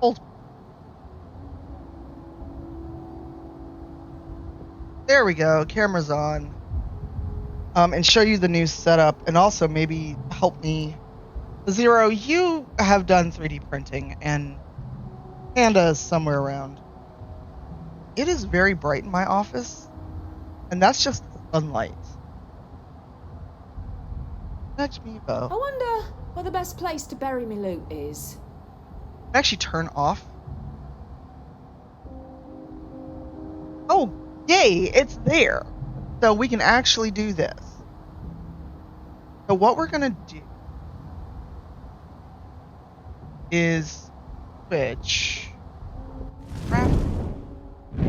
Hold. There we go. Camera's on. And show you the new setup, and also maybe help me. Zero, you have done 3D printing, and Panda is somewhere around. It is very bright in my office, and that's just sunlight. Next Mevo. I wonder where the best place to bury me loot is. Actually turn off. Oh, yay, it's there. So we can actually do this. So what we're going to do is switch. So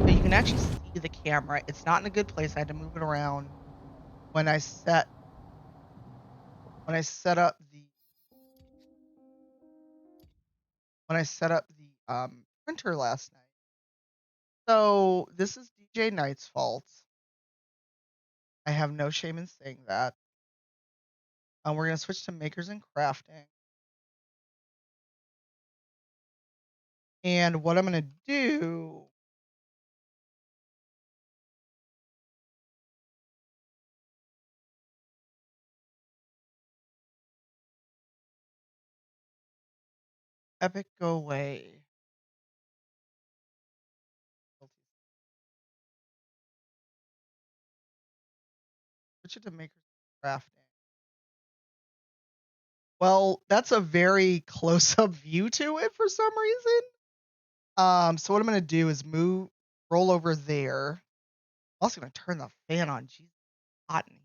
you can actually see the camera. It's not in a good place. I had to move it around when I set up the printer last night. So this is DJ Knight's fault. I have no shame in saying that. We're going to switch to makers and crafting. And what I'm going to do Epic, go away. Switch it to makers and crafting. Well, that's a very close-up view to it for some reason. So what I'm going to do is roll over there. I'm also going to turn the fan on. Jeez, it's hot in here.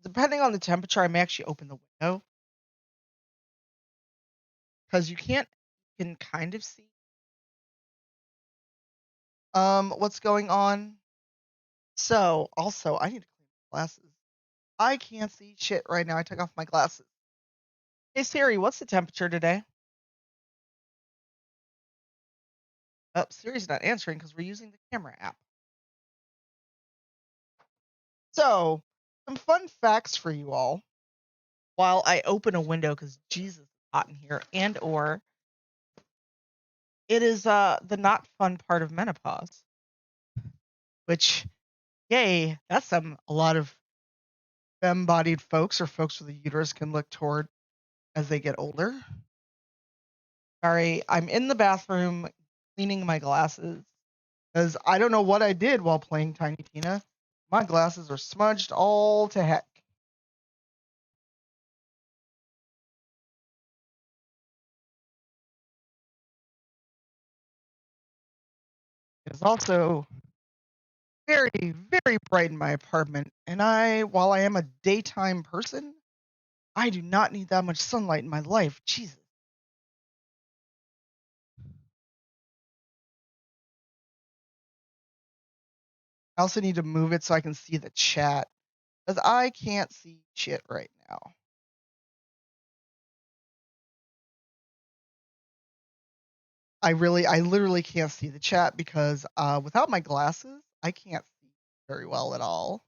Depending on the temperature, I may actually open the window. Because you can kind of see what's going on. So also I need to clean my glasses. I can't see shit right now. I took off my glasses. Hey Siri, what's the temperature today? Oh, Siri's not answering because we're using the camera app. So, some fun facts for you all. While I open a window because Jesus, it's hot in here, and or it is the not fun part of menopause. Which, yay, that's a lot of femme-bodied folks or folks with a uterus can look toward as they get older. Sorry, I'm in the bathroom cleaning my glasses because I don't know what I did while playing Tiny Tina. My glasses are smudged all to heck. It's also very, very bright in my apartment, and while I am a daytime person, I do not need that much sunlight in my life. Jesus. I also need to move it so I can see the chat, because I can't see shit right now. I literally can't see the chat because without my glasses, I can't see very well at all.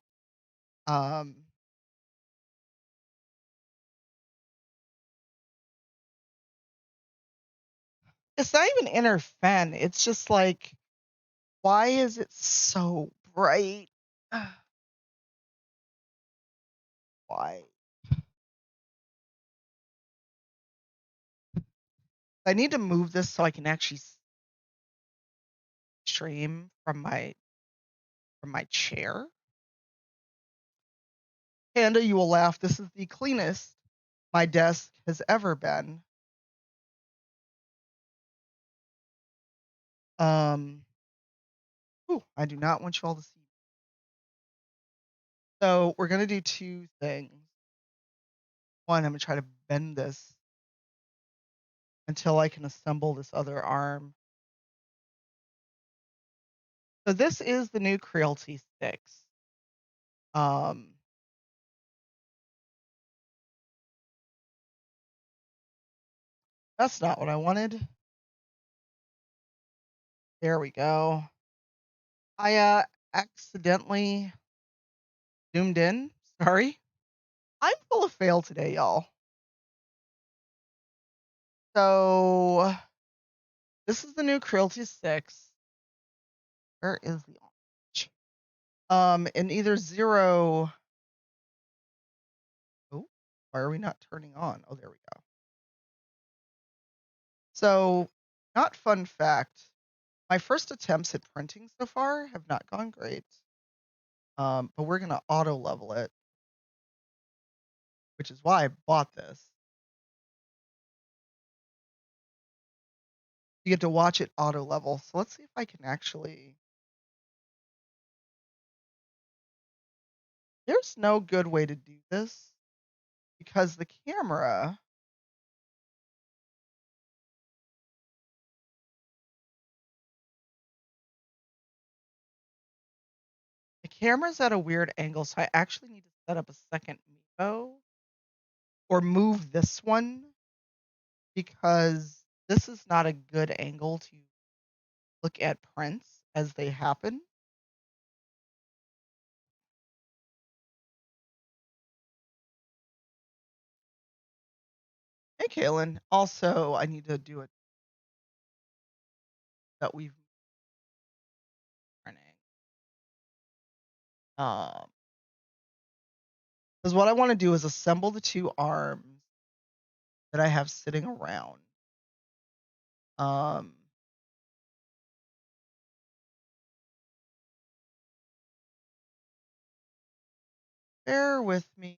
It's not even inner fan. It's just like, why is it so bright? Why? I need to move this so I can actually stream from my chair. Panda, you will laugh. This is the cleanest my desk has ever been. I do not want you all to see. So we're gonna do two things. One, I'm gonna try to bend this until I can assemble this other arm. So this is the new Creality sticks. That's not what I wanted. There we go. I accidentally zoomed in. Sorry. I'm full of fail today, y'all. So This is the new Creality 6. Where is the orange? In either 0. Oh, why are we not turning on? Oh, there we go. So, not fun fact. My first attempts at printing so far have not gone great. But we're gonna auto level it, which is why I bought this. You get to watch it auto level. So let's see if I can actually. There's no good way to do this because the camera's at a weird angle, so I actually need to set up a second Mevo or move this one because this is not a good angle to look at prints as they happen. Hey, Kaylin. Also, I need to do it that we've printing. Because what I want to do is assemble the 2 arms that I have sitting around. Bear with me.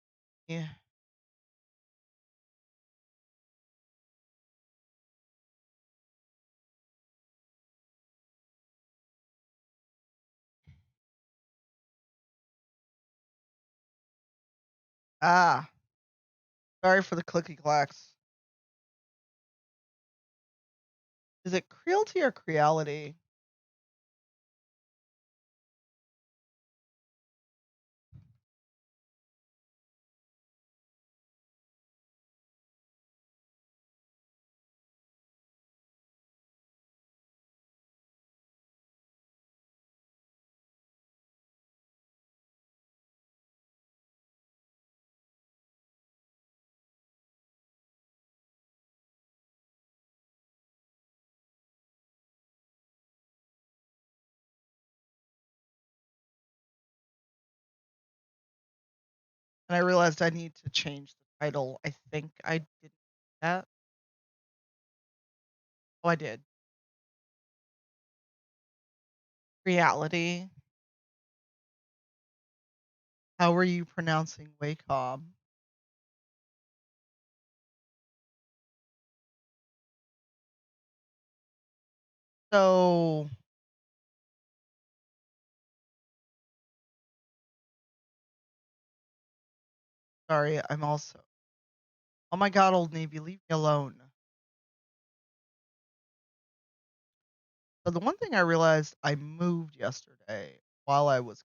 Ah, sorry for the clicky clacks. Is it Creality or Creality? And I realized I need to change the title. I think I did that. Oh, I did. Reality. How are you pronouncing Wacom? So, sorry, I'm also. Oh my god, Old Navy, leave me alone. So the one thing I realized I moved yesterday while I was in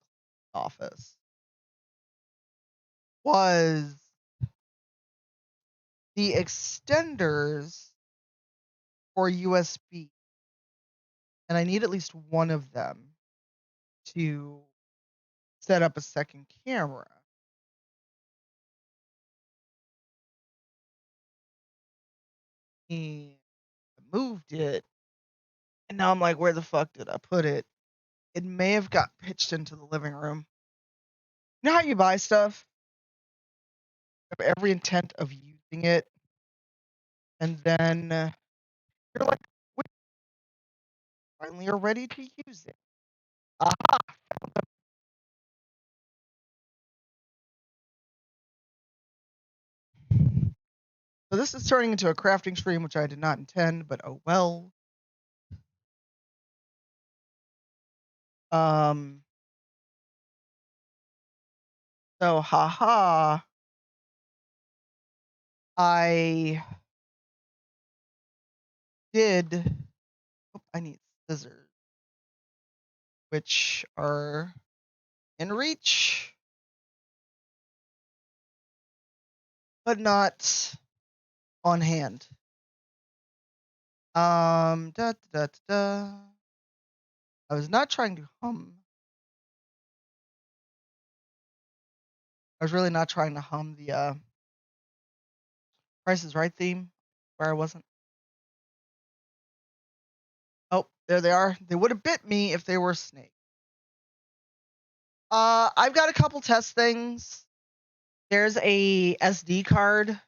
the office was the extenders for USB. And I need at least one of them to set up a second camera. And I moved it. And now I'm like, where the fuck did I put it? It may have got pitched into the living room. You know how you buy stuff? You have every intent of using it. And then you're like, we finally are ready to use it. Aha! So this is turning into a crafting stream, which I did not intend, but oh well. So haha. I did. Oh, I need scissors, which are in reach, but not on hand. Da, da, da, da. I was not trying to hum. I was really not trying to hum the Price is Right theme, where I wasn't. There they are. They would have bit me if they were a snake. I've got a couple test things. There's a SD card, a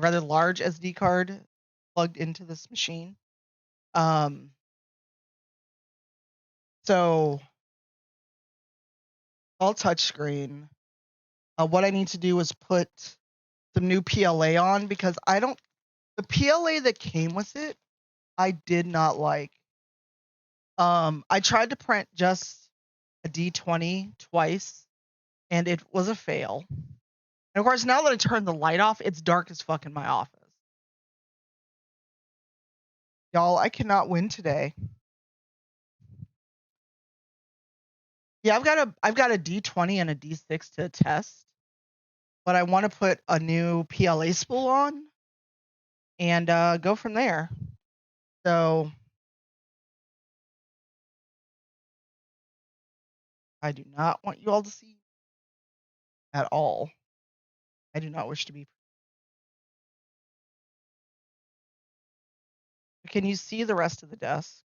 rather large SD card plugged into this machine. So all touchscreen. What I need to do is put some new PLA on because the PLA that came with it, I did not like. I tried to print just a D20 twice, and it was a fail. And of course, now that I turned the light off, it's dark as fuck in my office. Y'all, I cannot win today. Yeah, I've got a D20 and a D6 to test, but I want to put a new PLA spool on and go from there. So I do not want you all to see at all. I do not wish to be. Can you see the rest of the desk?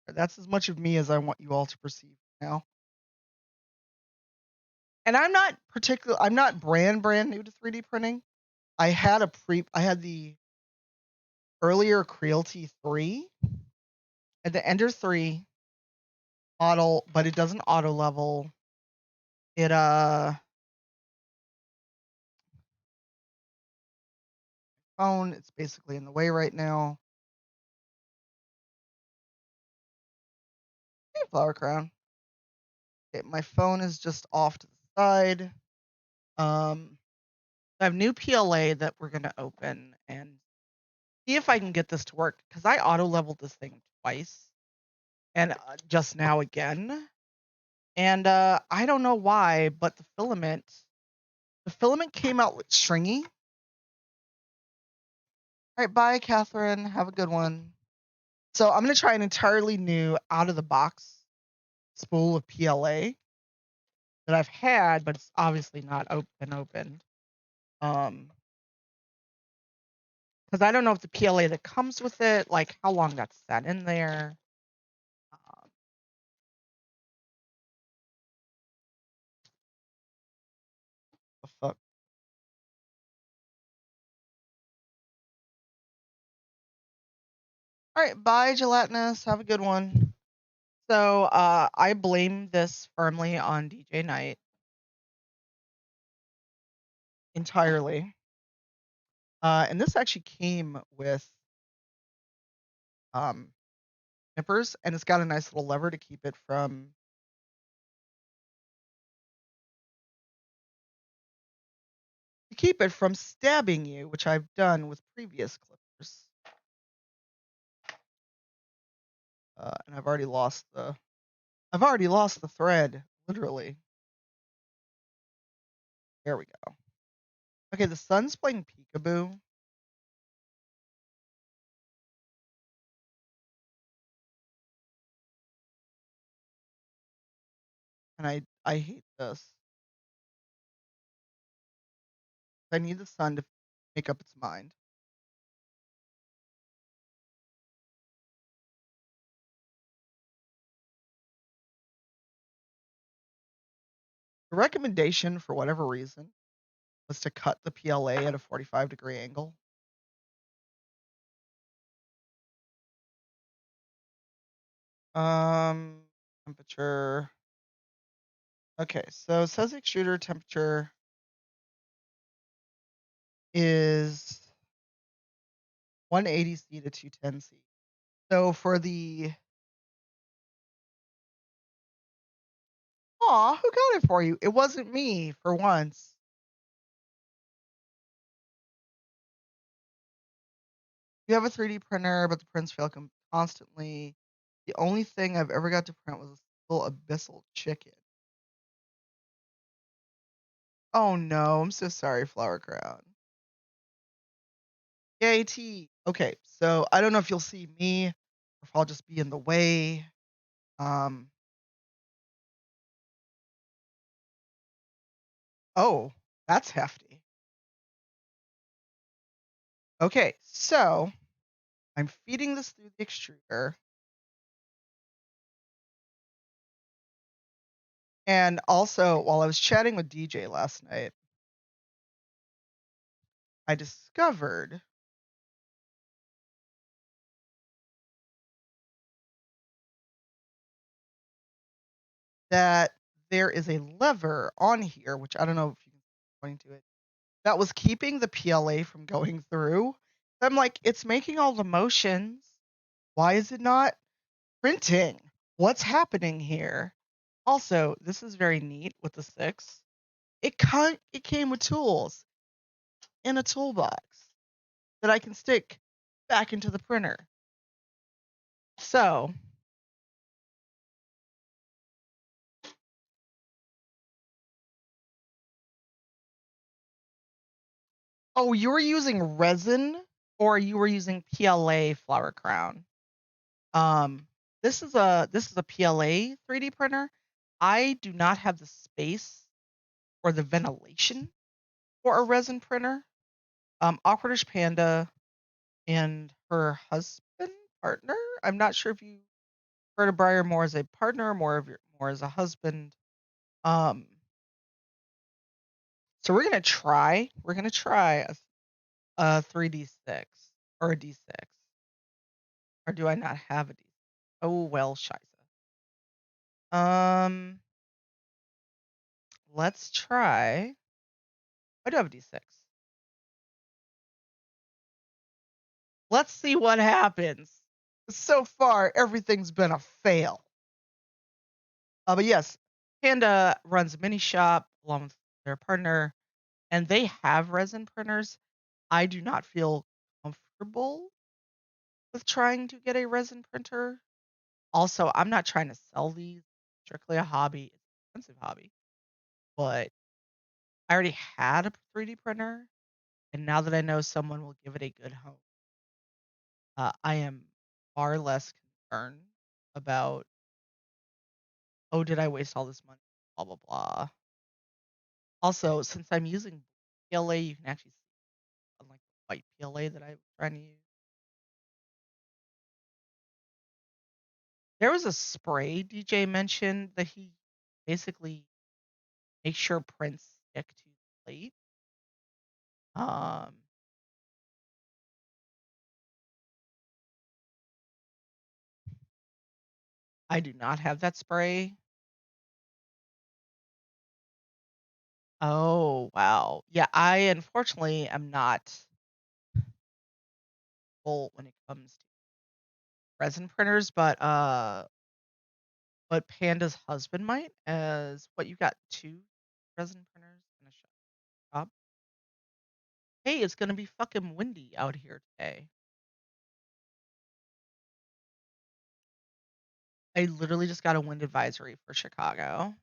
That's as much of me as I want you all to perceive now. And I'm not brand new to 3D printing. I had the earlier Creality 3 and the Ender 3 model, but it doesn't auto level. It phone, it's basically in the way right now. Hey, flower crown. Okay, my phone is just off to the side. I have new PLA that we're gonna open and see if I can get this to work because I auto leveled this thing twice and just now again. And I don't know why, but the filament came out with stringy. All right, bye, Catherine. Have a good one. So I'm gonna try an entirely new out of the box spool of PLA that I've had, but it's obviously not opened. Because I don't know if the PLA that comes with it, like how long that's sat in there. The fuck. All right, bye, gelatinous. Have a good one. So I blame this firmly on DJ Knight entirely. And this actually came with nippers, and it's got a nice little lever to keep it from stabbing you, which I've done with previous clippers. And I've already lost the thread, literally. There we go. Okay, the sun's playing peekaboo. And I hate this. I need the sun to make up its mind. The recommendation, for whatever reason, was to cut the PLA at a 45-degree angle. Temperature. Okay, so it says extruder temperature is 180 C to 210 C. So for the Aw, who got it for you? It wasn't me for once. You have a 3D printer, but the prints fail constantly. The only thing I've ever got to print was a little abyssal chicken. Oh no, I'm so sorry, Flower Crown. Yay, T. Okay, so I don't know if you'll see me or if I'll just be in the way. Oh, that's hefty. Okay, so I'm feeding this through the extruder. And also, while I was chatting with DJ last night, I discovered that there is a lever on here, which I don't know if you can point to it, that was keeping the PLA from going through. I'm like, it's making all the motions. Why is it not printing? What's happening here? Also, this is very neat with the 6. It came with tools in a toolbox that I can stick back into the printer. So, oh, you were using resin or you were using PLA flower crown? This is a PLA 3D printer. I do not have the space or the ventilation for a resin printer. Awkwardish Panda and her partner. I'm not sure if you heard of Briar more as a partner, or more as a husband. So we're gonna try. We're gonna try a 3D6 or a D6. Or do I not have a D6? Oh well, scheisse. Let's try. I do have a D6. Let's see what happens. So far, everything's been a fail. But yes, Panda runs a mini shop along with their partner, and they have resin printers. I do not feel comfortable with trying to get a resin printer. Also, I'm not trying to sell these. Strictly a hobby. It's an expensive hobby. But I already had a 3D printer, and now that I know someone will give it a good home, I am far less concerned about, oh, did I waste all this money? Blah, blah, blah. Also, since I'm using PLA, you can actually see, unlike the white PLA that I'm trying to use. There was a spray DJ mentioned that he basically makes sure prints stick to the plate. Um, I do not have that spray. Oh, wow. Yeah, I unfortunately am not full when it comes to resin printers, but Panda's husband might, as what, you got 2 resin printers in a shop? Hey, it's gonna be fucking windy out here today. I literally just got a wind advisory for Chicago.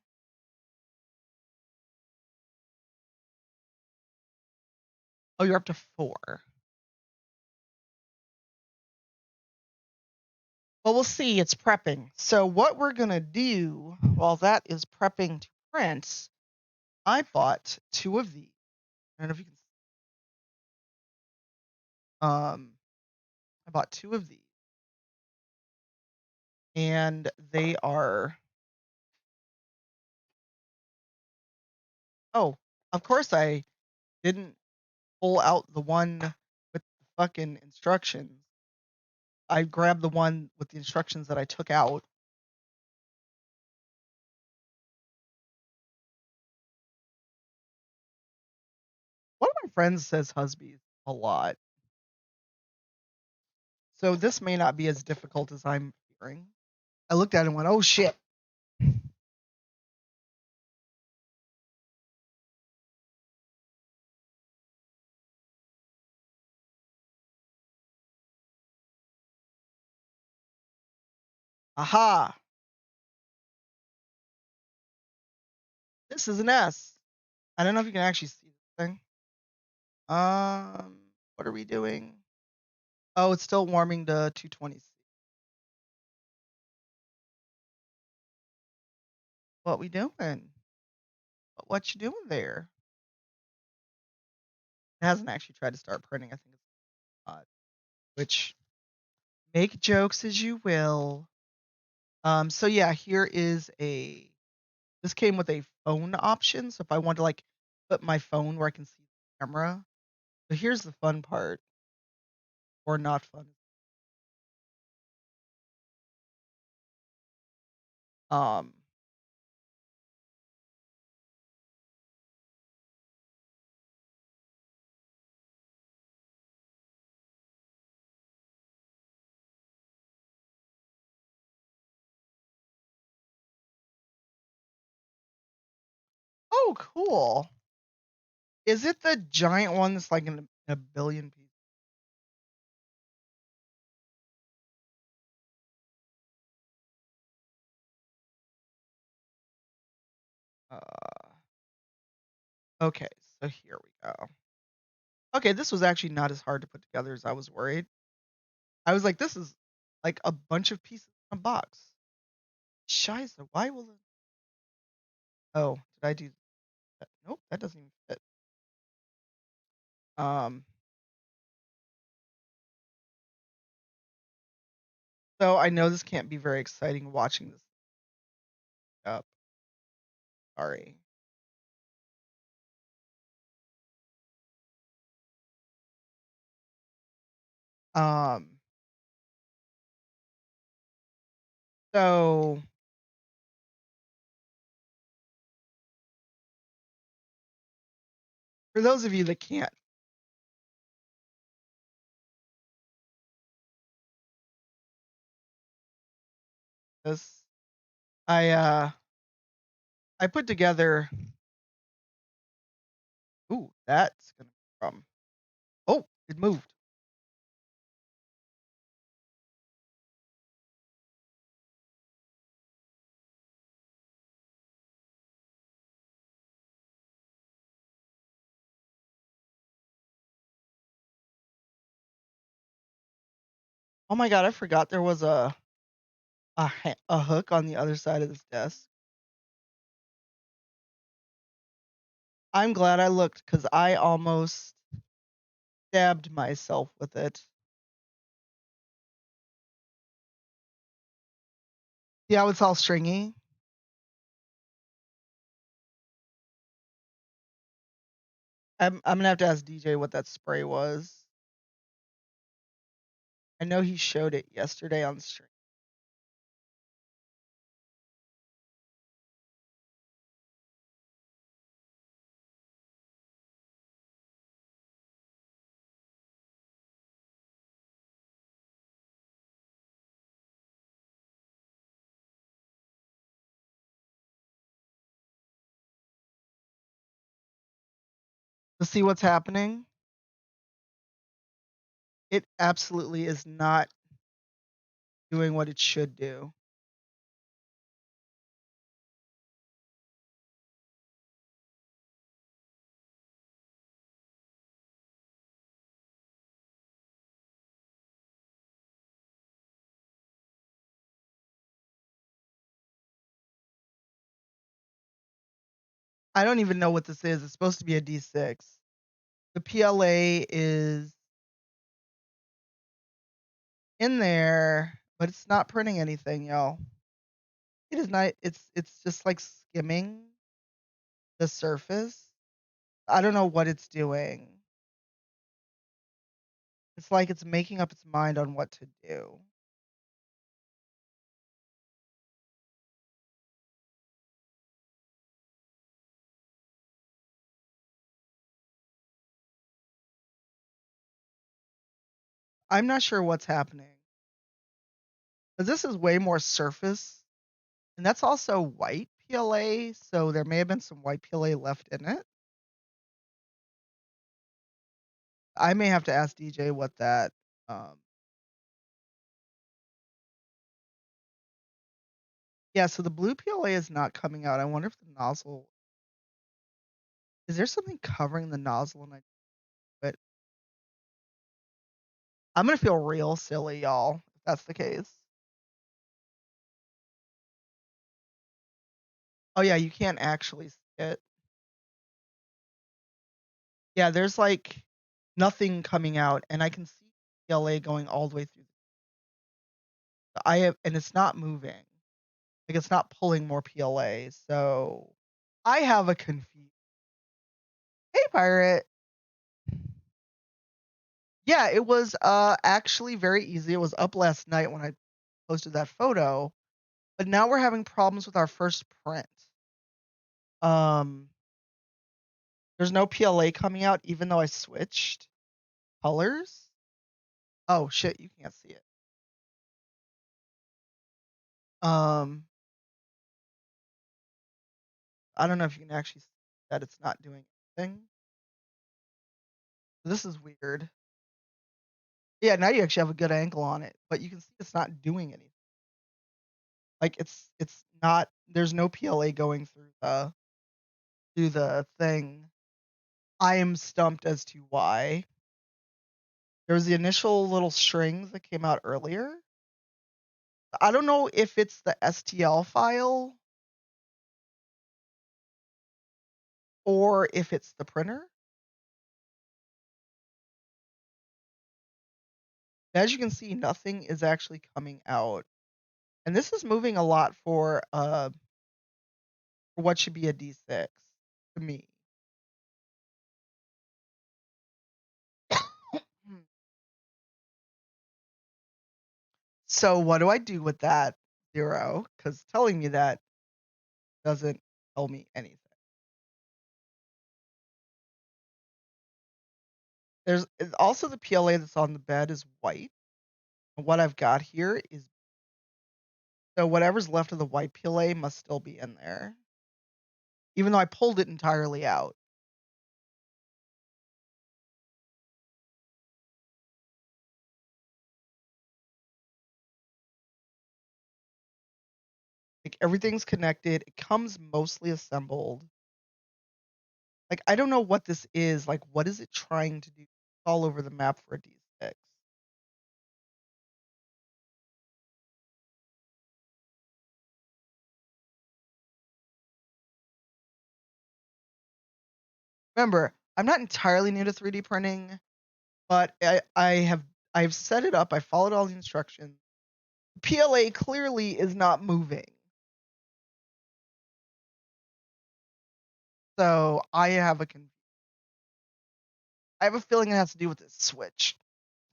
Oh, you're up to 4. Well, we'll see. It's prepping. So what we're gonna do while that is prepping to print, I bought 2 of these. I don't know if you can. I bought 2 of these, and they are. Oh, of course I didn't pull out the one with the fucking instructions. I grabbed the one with the instructions that I took out. One of my friends says husband a lot. So this may not be as difficult as I'm fearing. I looked at it and went, oh shit. Aha. This is an S. I don't know if you can actually see this thing. What are we doing? Oh, it's still warming to 220C. What we doing? What you doing there? It hasn't actually tried to start printing. I think it's not. Which Make jokes as you will. So yeah, here is this came with a phone option. So if I want to like put my phone where I can see the camera. So here's the fun part, or not fun. Um, oh, cool. Is it the giant one that's like in a billion pieces? Uh, okay, so here we go. Okay, this was actually not as hard to put together as I was worried. I was like, this is like a bunch of pieces in a box. Scheiße, why will it? Oh, did I do that? Nope, that doesn't even fit. Um, so I know this can't be very exciting watching this up. Sorry. Um, so for those of you that can't, this I I put together. Ooh, that's gonna be a problem. Oh, it moved. Oh my god, I forgot there was a hook on the other side of this desk. I'm glad I looked because I almost stabbed myself with it. See how it's all stringy? I'm gonna have to ask DJ what that spray was. I know he showed it yesterday on stream. To see what's happening. It absolutely is not doing what it should do. I don't even know what this is. It's supposed to be a D6. The PLA is in there, but it's not printing anything, y'all. It is not. It's just like skimming the surface. I don't know what it's doing. It's like it's making up its mind on what to do. I'm not sure what's happening. But this is way more surface, and that's also white PLA, so there may have been some white PLA left in it. I may have to ask DJ what that. Um, yeah, so the blue PLA is not coming out. I wonder if the nozzle. Is there something covering the nozzle? And but I'm gonna feel real silly, y'all, if that's the case. Oh yeah, you can't actually see it. Yeah, there's like nothing coming out, and I can see PLA going all the way through. And it's not moving. Like, it's not pulling more PLA, so I have a Hey, Pirate! Yeah, it was, actually very easy. It was up last night when I posted that photo, but now we're having problems with our first print. Um, there's no PLA coming out even though I switched colors. Oh, shit, you can't see it. Um, I don't know if you can actually see that it's not doing anything. This is weird. Yeah, now you actually have a good angle on it, but you can see it's not doing anything. Like it's not there's no PLA going through the thing. I am stumped as to why. There was the initial little strings that came out earlier. I don't know if it's the STL file or if it's the printer. As you can see, nothing is actually coming out. And this is moving a lot for what should be a D6 to me. So what do I do with that 0? Because telling me that doesn't tell me anything. There's also the PLA that's on the bed is white. And what I've got here is so whatever's left of the white PLA must still be in there, even though I pulled it entirely out. Like everything's connected. It comes mostly assembled. Like I don't know what this is. Like what is it trying to do? It's all over the map for a D6. Remember, I'm not entirely new to 3D printing, but I've set it up. I followed all the instructions. PLA clearly is not moving. So I have I have a feeling it has to do with this switch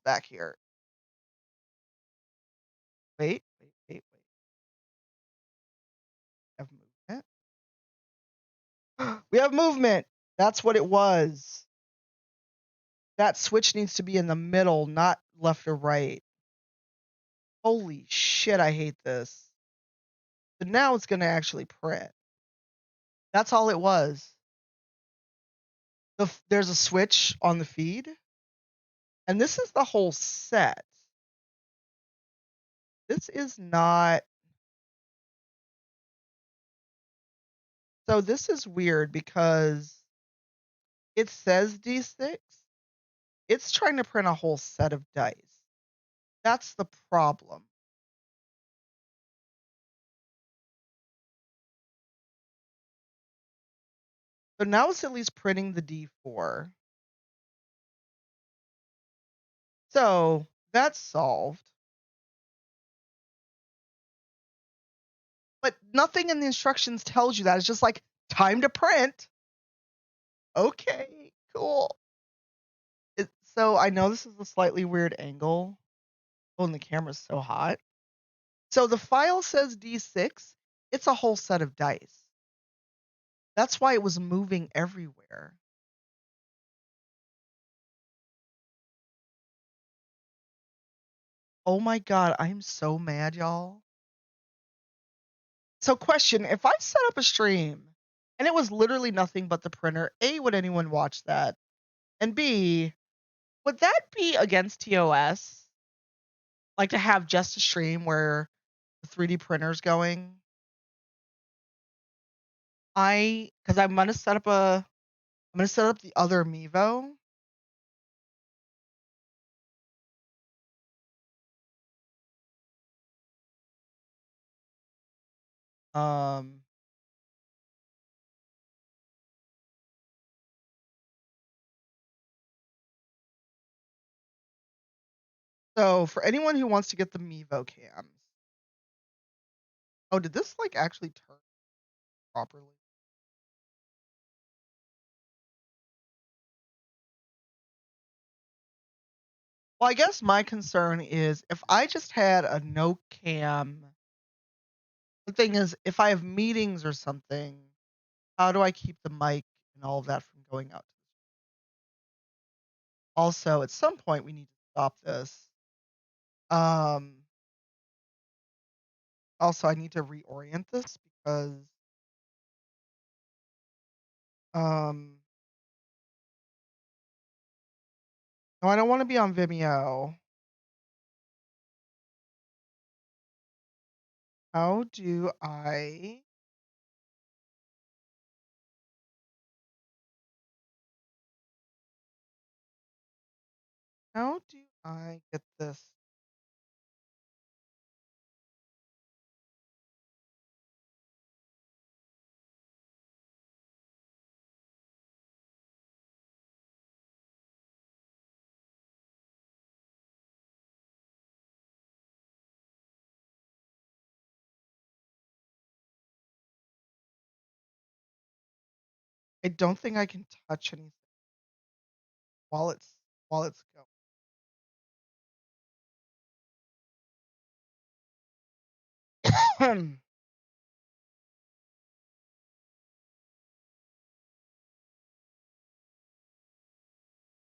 back here. Wait. Have movement. We have movement. That's what it was. That switch needs to be in the middle, not left or right. Holy shit, I hate this. But now it's going to actually print. That's all it was. There's a switch on the feed. And this is the whole set. This is not. So this is weird because it says D6. It's trying to print a whole set of dice. That's the problem. So now it's at least printing the D4. So that's solved. But nothing in the instructions tells you that. It's just like, time to print. Okay, cool. So I know this is a slightly weird angle. Oh, and the camera's so hot. So the file says D6. It's a whole set of dice. That's why it was moving everywhere. Oh my god, I'm so mad, y'all. So question, if I set up a stream and it was literally nothing but the printer, A, would anyone watch that? And B, would that be against TOS? Like to have just a stream where the 3D printer's going? Because I'm gonna set up the other Mevo. Um, so for anyone who wants to get the Mevo cams, Oh, did this like actually turn properly? Well, I guess my concern is if I just had a no cam. The thing is, if I have meetings or something, how do I keep the mic and all of that from going out? Also, at some point, we need to stop this. Um, Also, I need to reorient this because um, no, I don't want to be on Vimeo. How do I? How do I get this? I don't think I can touch anything while it's going.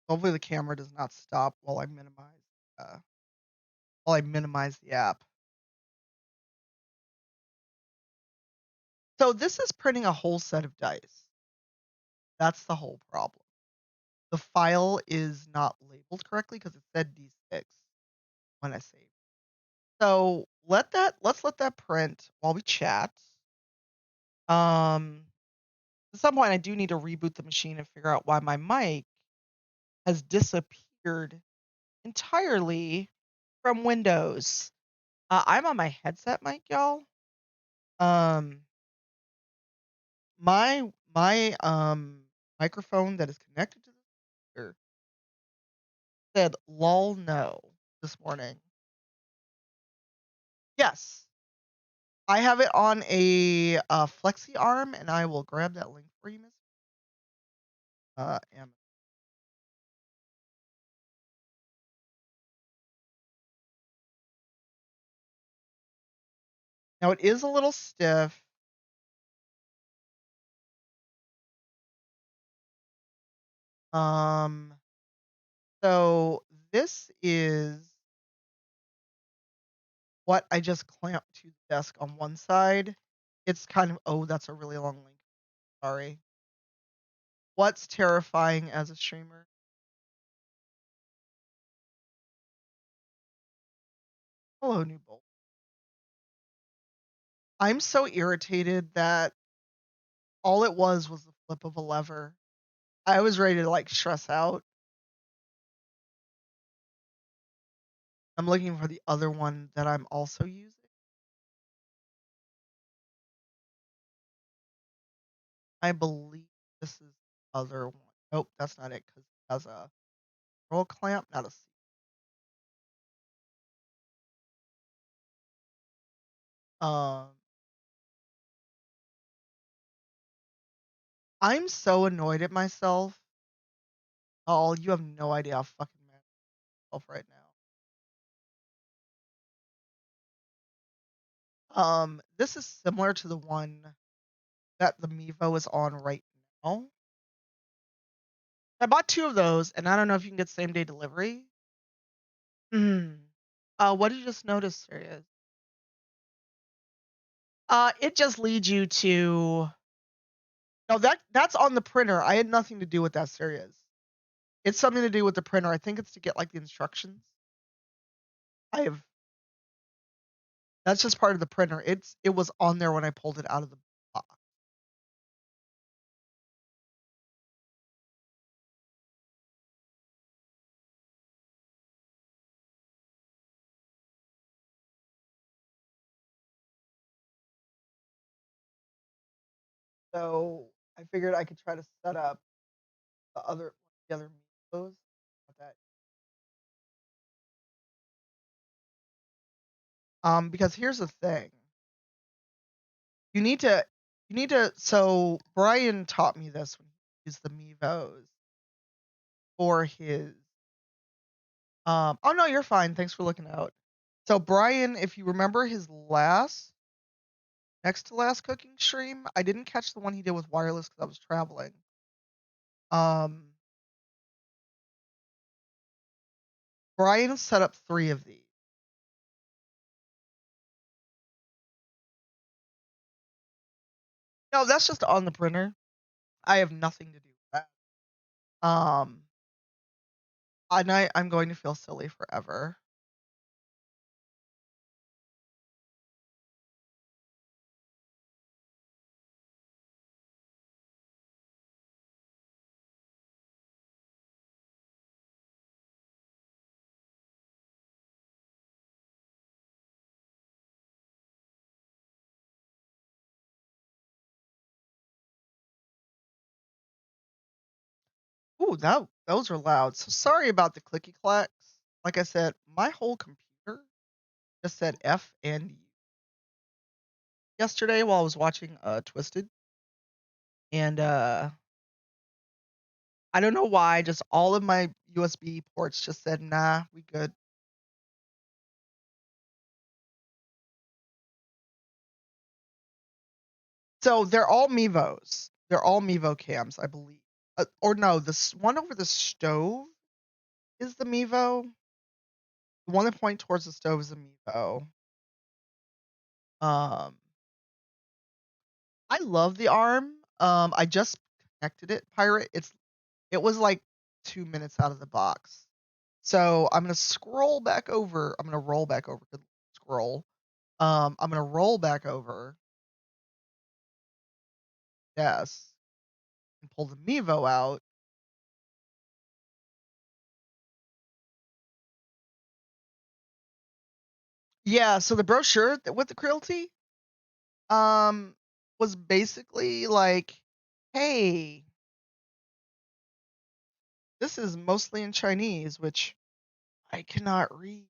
Hopefully, the camera does not stop uh, while I minimize the app. So this is printing a whole set of dice. That's the whole problem. The file is not labeled correctly because it said D6 when I saved. So let's let that print while we chat. At some point I do need to reboot the machine and figure out why my mic has disappeared entirely from Windows. I'm on my headset mic, y'all. Um, my microphone that is connected to the computer said lol no this morning. Yes, I have it on a flexi arm, and I will grab that link for you, Miss. Am Now it is a little stiff. Um, so this is what I just clamped to the desk on one side. It's kind of, oh, that's a really long link. Sorry. What's terrifying as a streamer? Hello, new bolt. I'm so irritated that all it was the flip of a lever. I was ready to like stress out. I'm looking for the other one that I'm also using. I believe this is the other one. Nope, that's not it because it has a roll clamp, not a C. Um, I'm so annoyed at myself. Oh, you have no idea how fucking mad I am right now. This is similar to the one that the Mevo is on right now. I bought 2 of those, and I don't know if you can get same day delivery. What did you just notice, Serious? It just leads you to. No, that's on the printer. I had nothing to do with that, Serious. It's something to do with the printer. I think it's to get like the instructions. I have. That's just part of the printer. It was on there when I pulled it out of the box. So I figured I could try to set up the other Mevos. That because here's the thing. You need to. So Brian taught me this when he used the Mevos for his. Oh no, you're fine. Thanks for looking out. So Brian, if you remember his next to last cooking stream, I didn't catch the one he did with wireless because I was traveling. Brian set up 3 of these. No, that's just on the printer. I have nothing to do with that. I'm going to feel silly forever. Ooh, those are loud. So sorry about the clicky clacks. Like I said, my whole computer just said F and U yesterday while I was watching Twisted. And I don't know why, just all of my USB ports just said, nah, we good. So they're all Mevos. They're all Mevo cams, I believe. Or no, this one over the stove is the Mevo. The one that points towards the stove is a Mevo. I love the arm. I just connected it, Pirate. It was like 2 minutes out of the box. So I'm gonna scroll back over. I'm gonna roll back over. Scroll. I'm gonna roll back over. Yes. And pull the Mevo out. Yeah, so the brochure with the Creality was basically like, hey, this is mostly in Chinese, which I cannot read.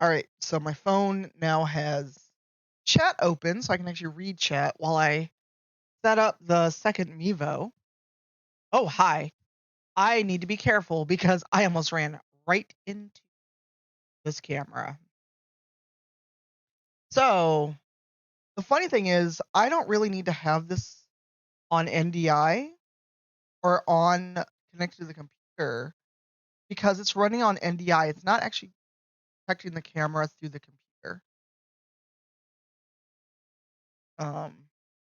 All right, so my phone now has chat open, so I can actually read chat while I set up the second Mevo. Oh, hi. I need to be careful because I almost ran right into this camera. So the funny thing is, I don't really need to have this on NDI or on connected to the computer because it's running on NDI. It's not actually detecting the camera through the computer.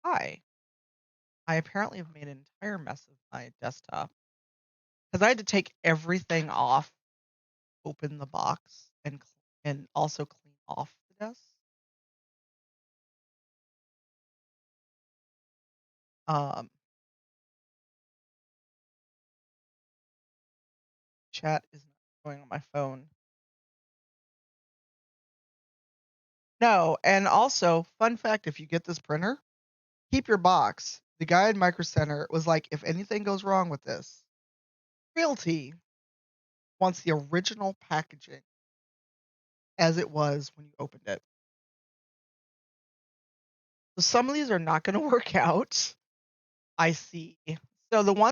Hi. I apparently have made an entire mess of my desktop because I had to take everything off, open the box, and also clean off the desk. Chat is not going on my phone. No, and also, fun fact, if you get this printer, keep your box. The guy at Micro Center was like, if anything goes wrong with this, Realty wants the original packaging as it was when you opened it. So some of these are not going to work out. I see. So the one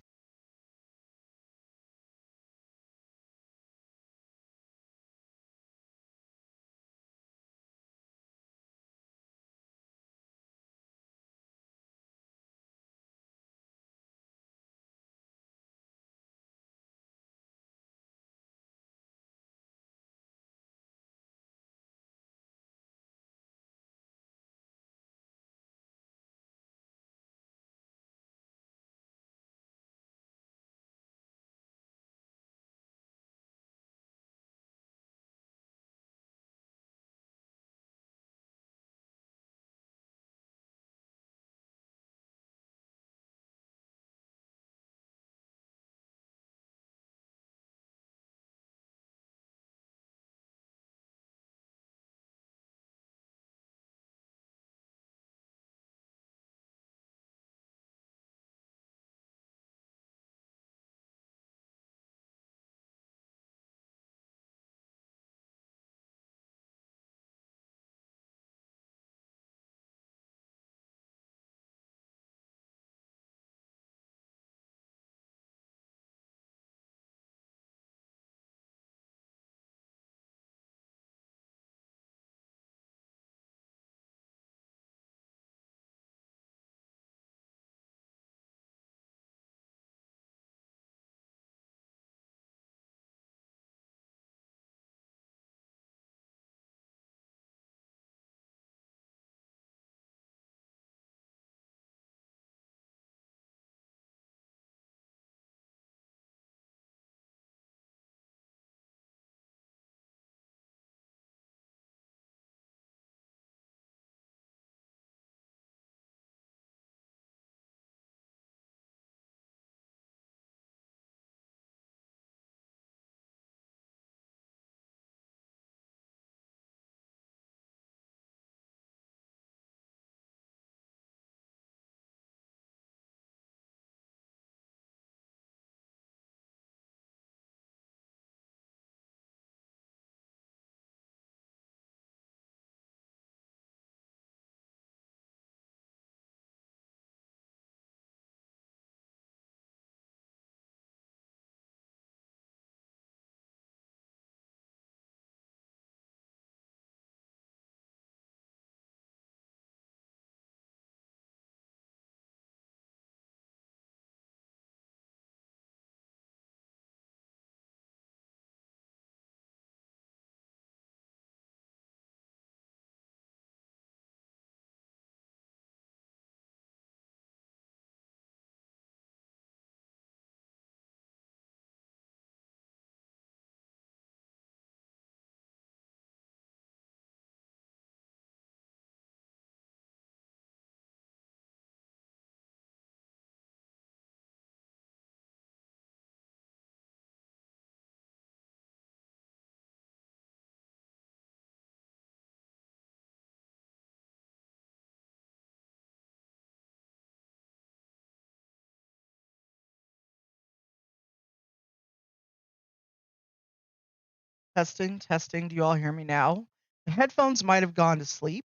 Testing, testing. Do you all hear me now? The headphones might have gone to sleep.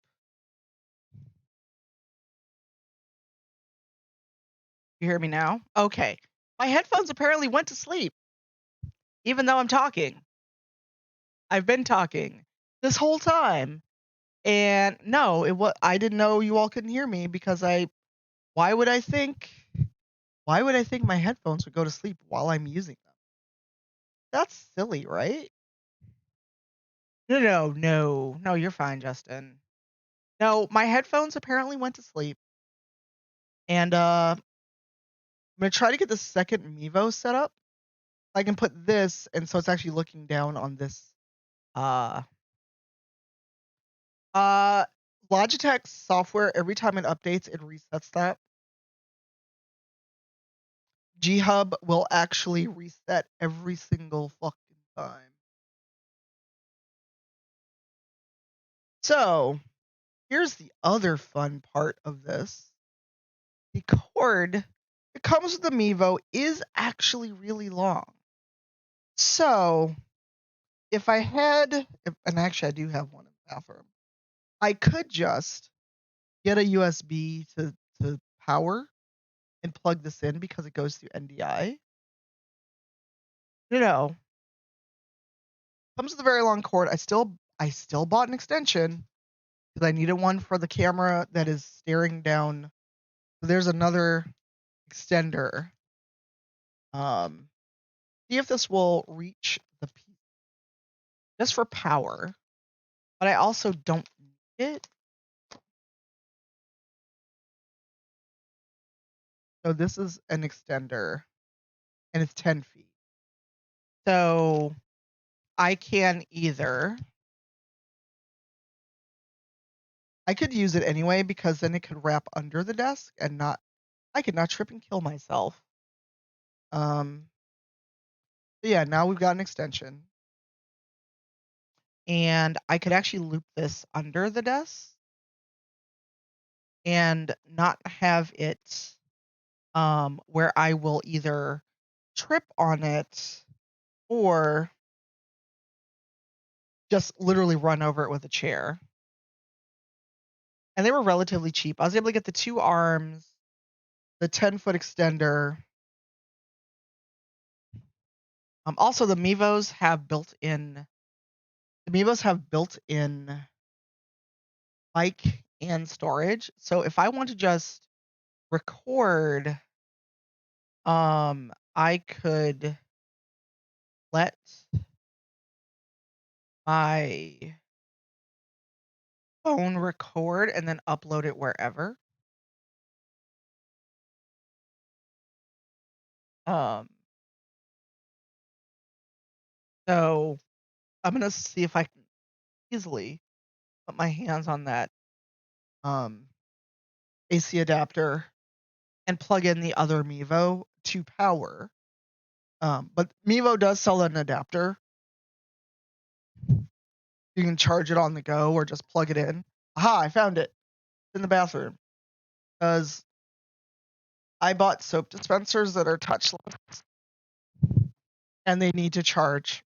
You hear me now? Okay. My headphones apparently went to sleep, even though I'm talking. I've been talking this whole time. And no, I didn't know you all couldn't hear me because why would I think my headphones would go to sleep while I'm using them? That's silly, right? No, you're fine, Justin. No, my headphones apparently went to sleep. And I'm gonna try to get the second Mevo set up. I can put this, and so it's actually looking down on this. Uh, uh, Logitech software. Every time it updates, it resets that. G Hub will actually reset every single fucking time. So here's the other fun part of this. The cord that comes with the Mevo is actually really long. So if I had, and actually I do have one in the bathroom, I could just get a USB to power and plug this in because it goes through NDI. Comes with a very long cord. I still bought an extension because I needed one for the camera that is staring down. So there's another extender. See if this will reach the P just for power, but I also don't need it. So this is an extender, and it's 10 feet. So I can I could use it anyway because then it could wrap under the desk and I could not trip and kill myself. So yeah, now we've got an extension. And I could actually loop this under the desk and not have it where I will either trip on it or just literally run over it with a chair. And they were relatively cheap. I was able to get the 2 arms, the 10-foot extender. Also, the Mevos have built-in mic and storage. So if I want to just record, I could let my phone record and then upload it wherever. Um, so I'm gonna see if I can easily put my hands on that AC adapter and plug in the other Mevo to power. But Mevo does sell an adapter. You can charge it on the go or just plug it in. Aha, I found it. It's in the bathroom. Because I bought soap dispensers that are touchless and they need to charge.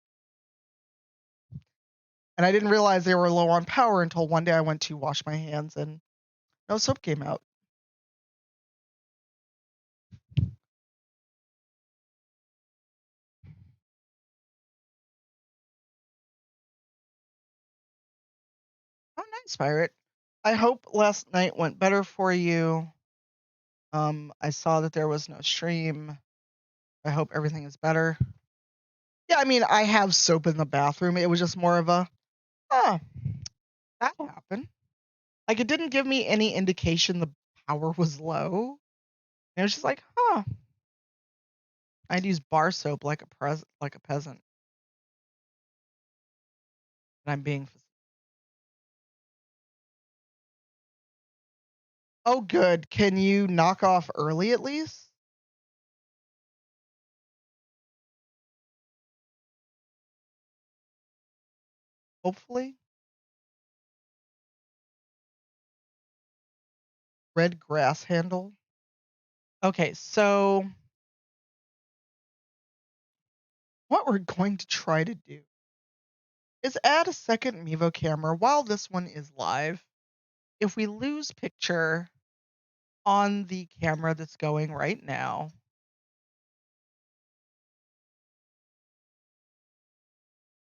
And I didn't realize they were low on power until one day I went to wash my hands and no soap came out. Oh, nice, Pirate. I hope last night went better for you. I saw that there was no stream. I hope everything is better. Yeah, I mean, I have soap in the bathroom. It was just more of a, oh, that happened. Like, it didn't give me any indication the power was low. And it was just like, huh. I'd use bar soap like a peasant. And I'm being. Oh, good. Can you knock off early at least? Hopefully. Red grass handle. Okay, so what we're going to try to do is add a second Mevo camera while this one is live. If we lose picture on the camera that's going right now,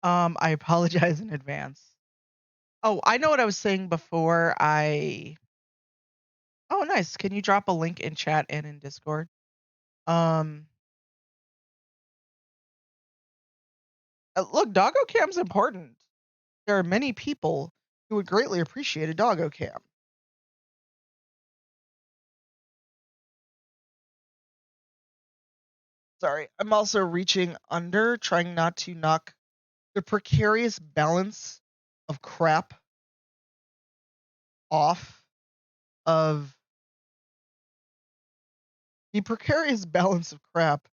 I apologize in advance. Oh, I know what I was saying before Oh, nice. Can you drop a link in chat and in Discord? Um, Look, doggo cam's important. There are many people who would greatly appreciate a doggo cam. Sorry, I'm also reaching under, trying not to knock the precarious balance of crap off of the precarious balance of crap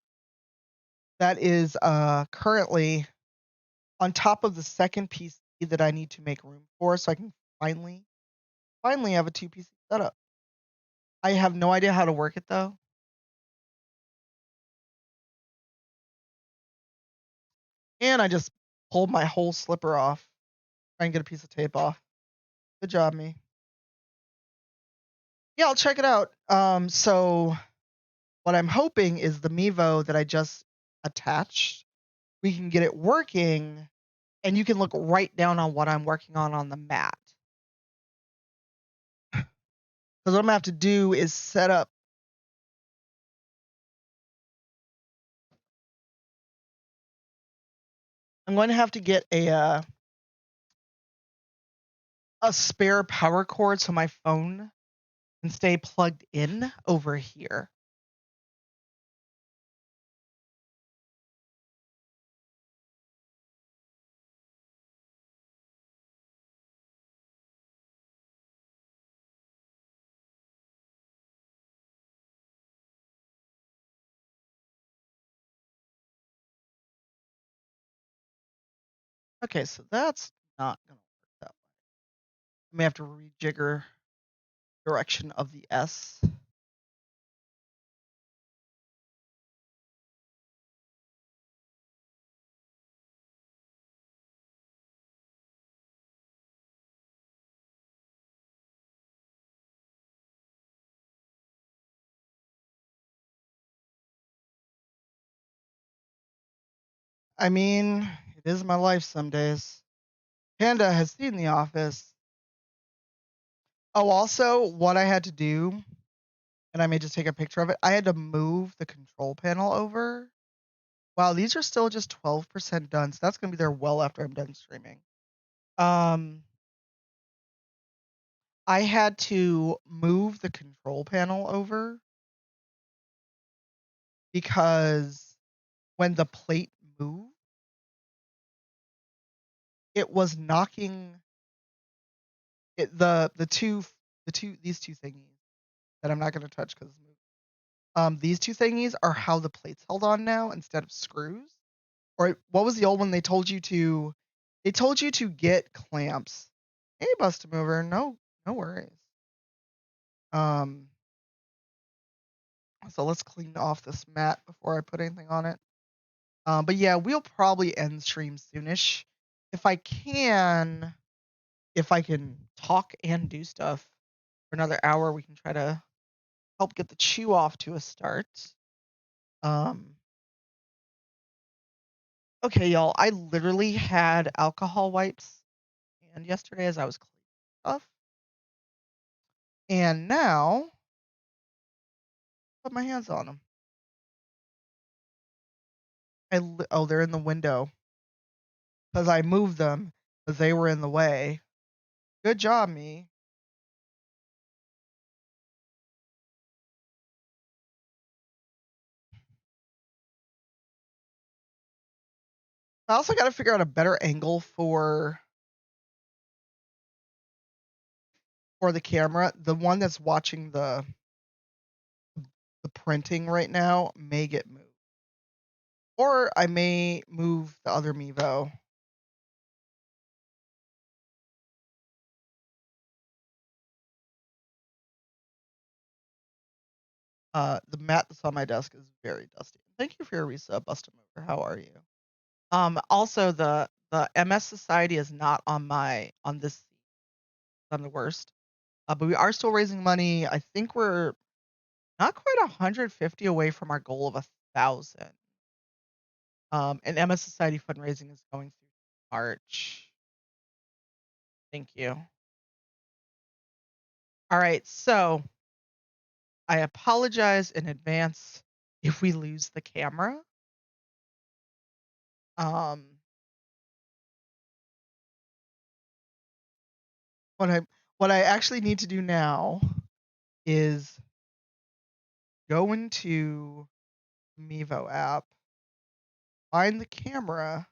that is currently on top of the second PC that I need to make room for so I can finally have a 2 PC setup. I have no idea how to work it though. And I just pulled my whole slipper off. Try and get a piece of tape off. Good job, me. Yeah, I'll check it out. So what I'm hoping is the Mevo that I just attached, we can get it working and you can look right down on what I'm working on the mat. Because what I'm gonna have to do is set up. I'm going to have to get a spare power cord so my phone can stay plugged in over here. Okay, so that's not gonna work that way. I may have to rejigger direction of the S. I mean, it is my life some days. Panda has seen The Office. Oh, also, what I had to do, and I may just take a picture of it, I had to move the control panel over. Wow, these are still just 12% done, so that's going to be there well after I'm done streaming. I had to move the control panel over because when the plate moved, it was knocking it, these two thingies that I'm not going to touch because these two thingies are how the plate's held on now instead of screws. Or what was the old one they told you to? They told you to get clamps. Hey, Bust Mover, no worries. So let's clean off this mat before I put anything on it. But yeah, we'll probably end stream soonish. If I can talk and do stuff for another hour, we can try to help get the chew off to a start. Okay, y'all, I literally had alcohol wipes and yesterday as I was cleaning stuff. And now put my hands on them. Oh, they're in the window because I moved them because they were in the way. Good job, me. I also got to figure out a better angle for the camera. The one that's watching the printing right now may get moved, or I may move the other Mevo. The mat that's on my desk is very dusty. Thank you for your resub, Bustin' Mover. How are you? Also the MS Society is not on this on the worst. But we are still raising money. I think we're not quite 150 away from our goal of 1,000. And MS Society fundraising is going through March. Thank you. All right, so I apologize in advance if we lose the camera. Um, what I actually need to do now is go into Mevo app, find the camera.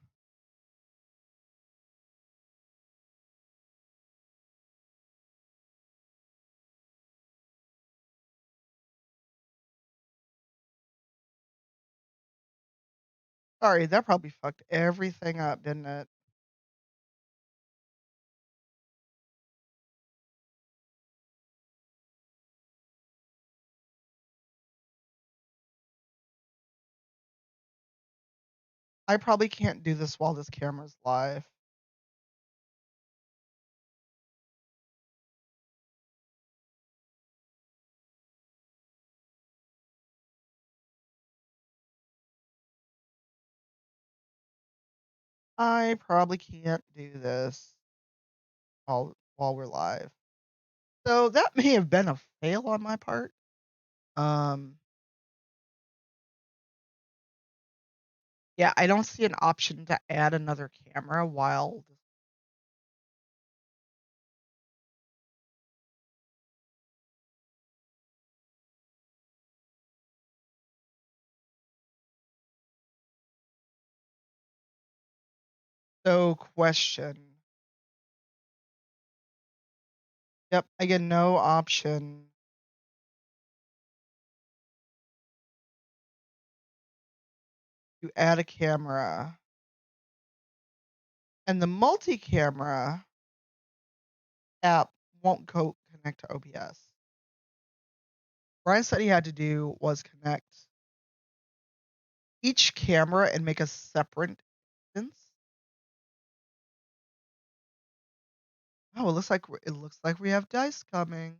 Sorry, that probably fucked everything up, didn't it? I probably can't do this while this camera's live. I probably can't do this while we're live. So that may have been a fail on my part. Yeah, I don't see an option to add another camera while. So question. Yep, I get no option to add a camera. And the multi-camera app won't connect to OBS. Brian said he had to do was connect each camera and make a separate instance. Oh, it looks like we have dice coming.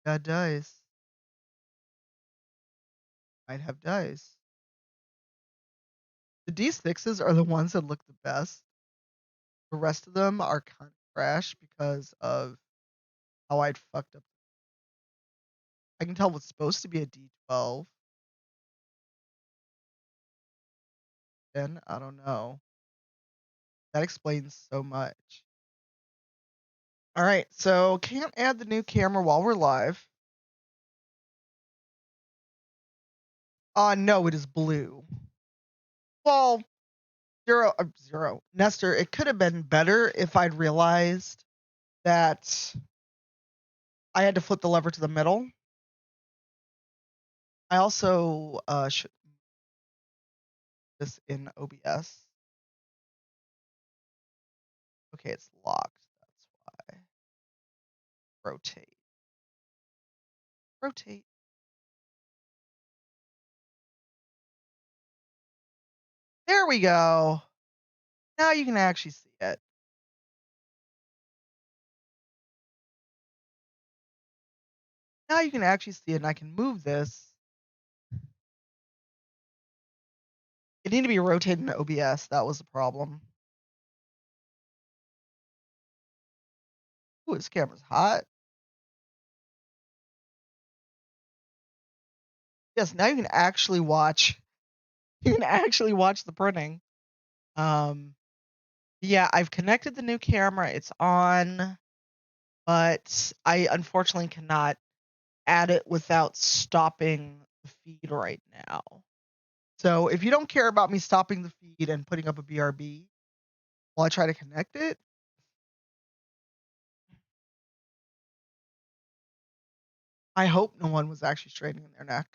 Got dice. Might have dice. The D6s are the ones that look the best. The rest of them are kind of trash because of how I'd fucked up. I can tell what's supposed to be a D12. Then I don't know. That explains so much. All right, so can't add the new camera while we're live. No, it is blue. Well, zero. Nestor, it could have been better if I'd realized that I had to flip the lever to the middle. I also should this in OBS. Okay, it's locked. That's why. Rotate. Rotate. There we go. Now you can actually see it. Now you can actually see it, and I can move this. It needed to be rotated in OBS. That was the problem. Ooh, this camera's hot. Yes, now you can actually watch. You can actually watch the printing. Yeah, I've connected the new camera. It's on, but I unfortunately cannot add it without stopping the feed right now. So if you don't care about me stopping the feed and putting up a BRB while I try to connect it, I hope no one was actually straightening their neck.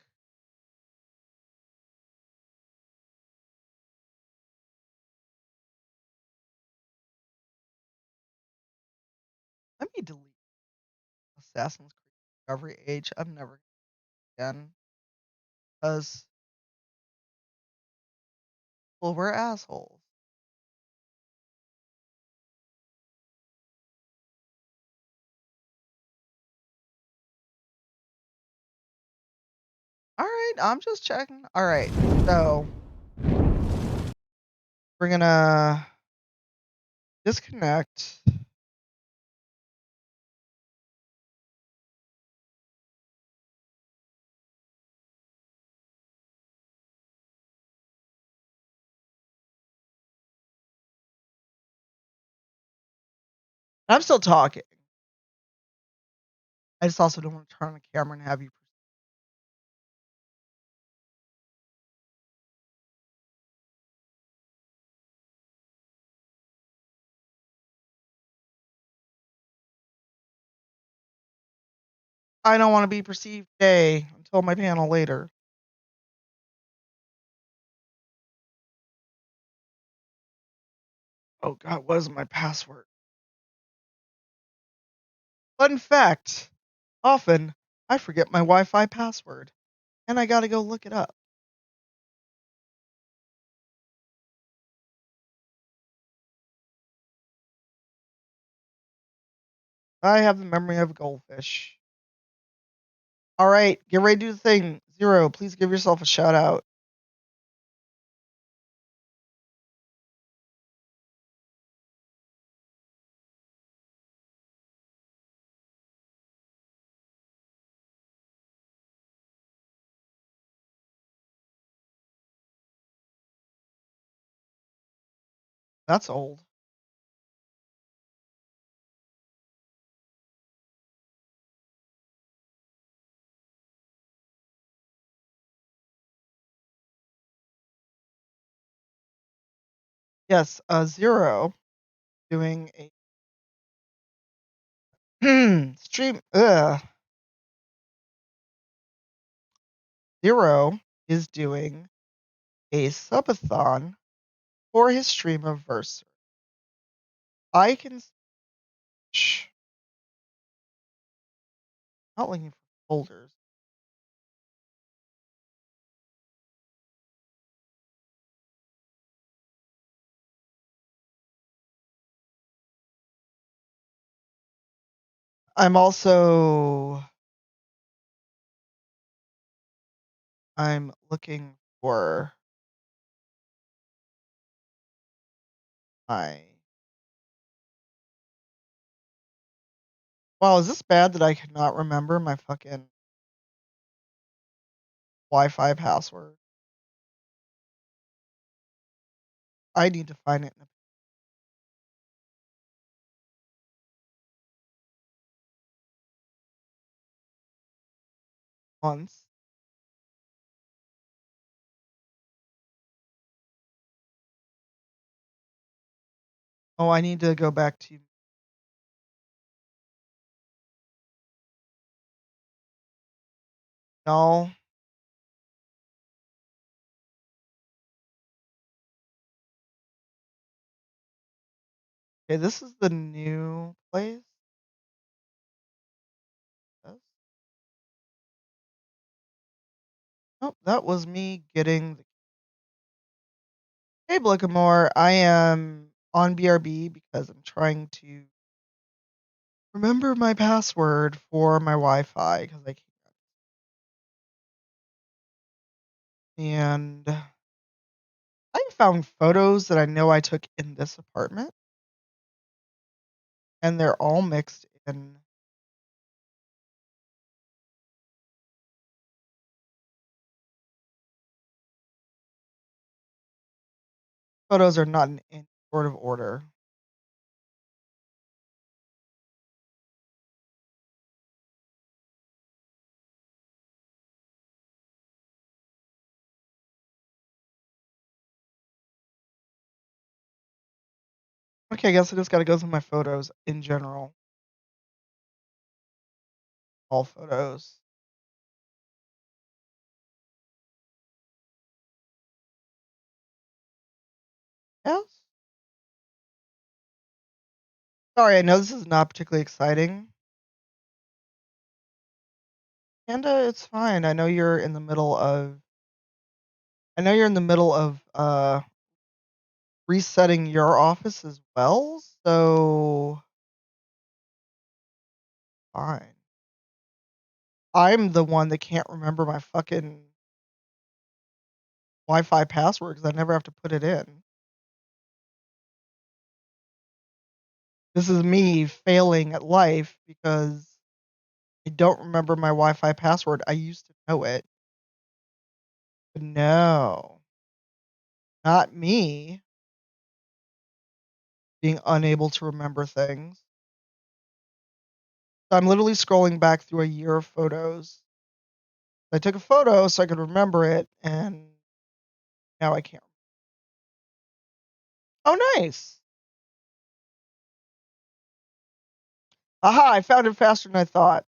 Let me delete Assassin's Creed Discovery Age. I'm never again because Well, we're assholes. All right, I'm just checking. All right, so we're gonna disconnect. I'm still talking. I just also don't want to turn on the camera and have you. I don't want to be perceived gay until my panel later. Oh God, what is my password? Fun fact, often I forget my Wi-Fi password and I gotta go look it up. I have the memory of a goldfish. All right, get ready to do the thing. Zero, please give yourself a shout out. That's old. Yes, Zero doing a stream. Zero is doing a subathon for his stream of verse. I can. Not looking for folders. I'm also. I'm looking for my. Wow, is this bad that I cannot remember my fucking Wi-Fi password? I need to find it once. Oh, I need to go back to. No. Okay, this is the new place. Yes. Nope, that was me getting the. Hey, Blackamore, I am on BRB because I'm trying to remember my password for my Wi-Fi because I can't. And I found photos that I know I took in this apartment, and they're all mixed in. Photos are not in any sort of order. Okay, I guess I just gotta go through my photos in general. All photos. Yes. Sorry, I know this is not particularly exciting. Panda, it's fine. I know you're in the middle of resetting your office as well, so fine. I'm the one that can't remember my fucking Wi-Fi password because I never have to put it in. This is me failing at life because I don't remember my Wi-Fi password. I used to know it. But no, not me being unable to remember things. So I'm literally scrolling back through a year of photos. I took a photo so I could remember it, and now I can't. Oh, nice. Aha, I found it faster than I thought.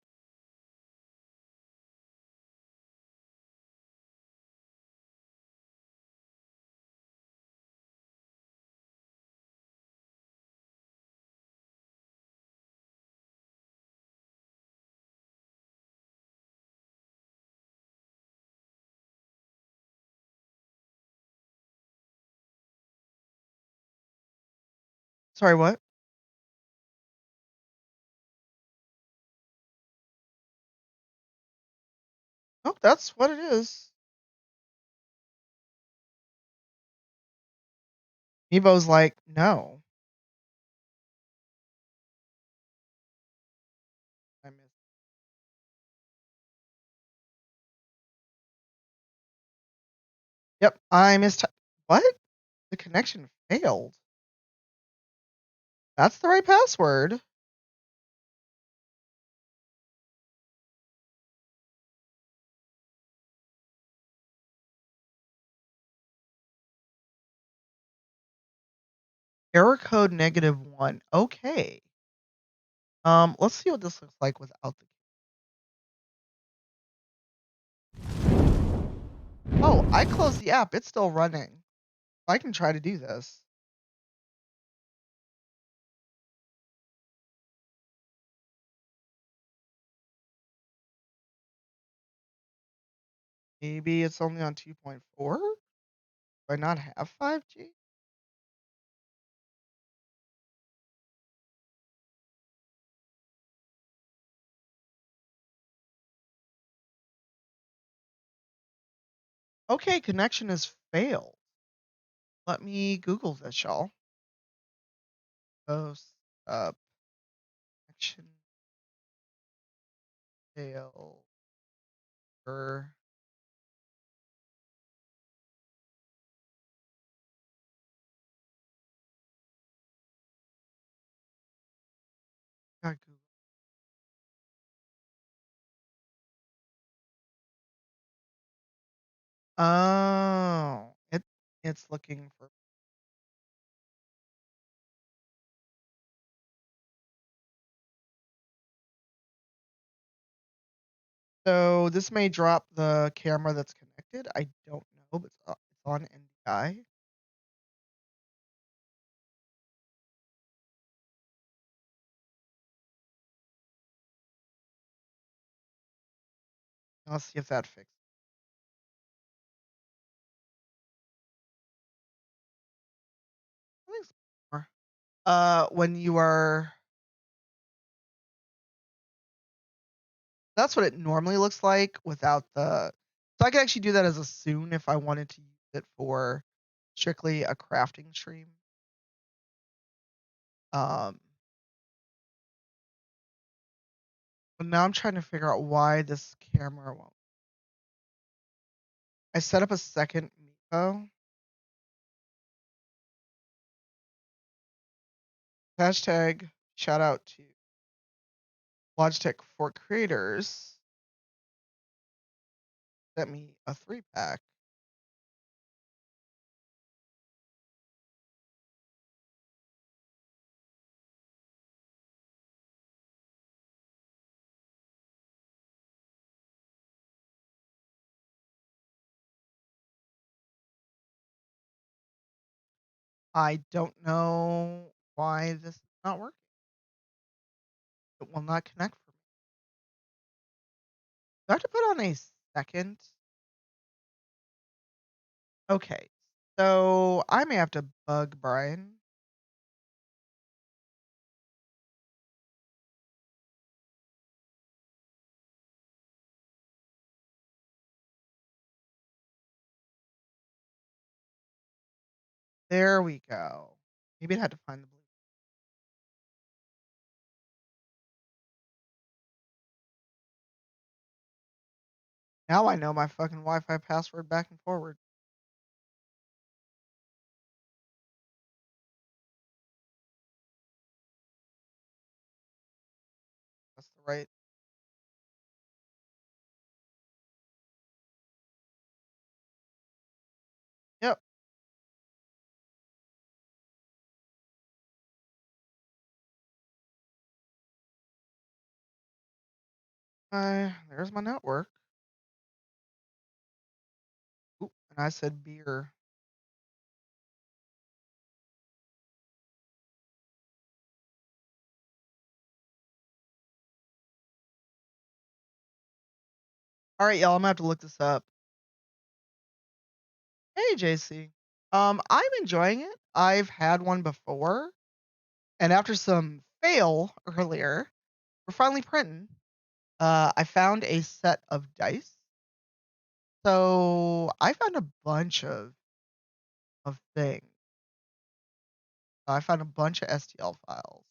Sorry, what? Oh, that's what it is. Mevo's like, no. I missed. Yep, I missed. What? The connection failed. That's the right password. Error code -1. Okay. Let's see what this looks like without the. Oh, I closed the app. It's still running. I can try to do this. Maybe it's only on 2.4? Do I not have 5G? Okay, connection has failed. Let me Google this, y'all. Post up connection fail for Google. Oh, it's looking for. So this may drop the camera that's connected. I don't know, but it's on NDI. Let's see if that fixes. I think it's more. When you are, that's what it normally looks like without the. So I could actually do that as a soon if I wanted to use it for strictly a crafting stream. Um, but now I'm trying to figure out why this camera won't. I set up a second Mevo. Hashtag shout out to Logitech for creators. Sent me a 3-pack. I don't know why this is not working. It will not connect for me. Do I have to put on a second? Okay. So I may have to bug Brian. There we go. Maybe I had to find the blue. Now I know my fucking Wi-Fi password back and forward. That's the right. Yep. There's my network. Oop, and I said beer. All right, y'all. I'm gonna have to look this up. Hey, JC. I'm enjoying it. I've had one before, and after some fail earlier, we're finally printing. I found a set of dice. So I found a bunch of things. I found a bunch of STL files.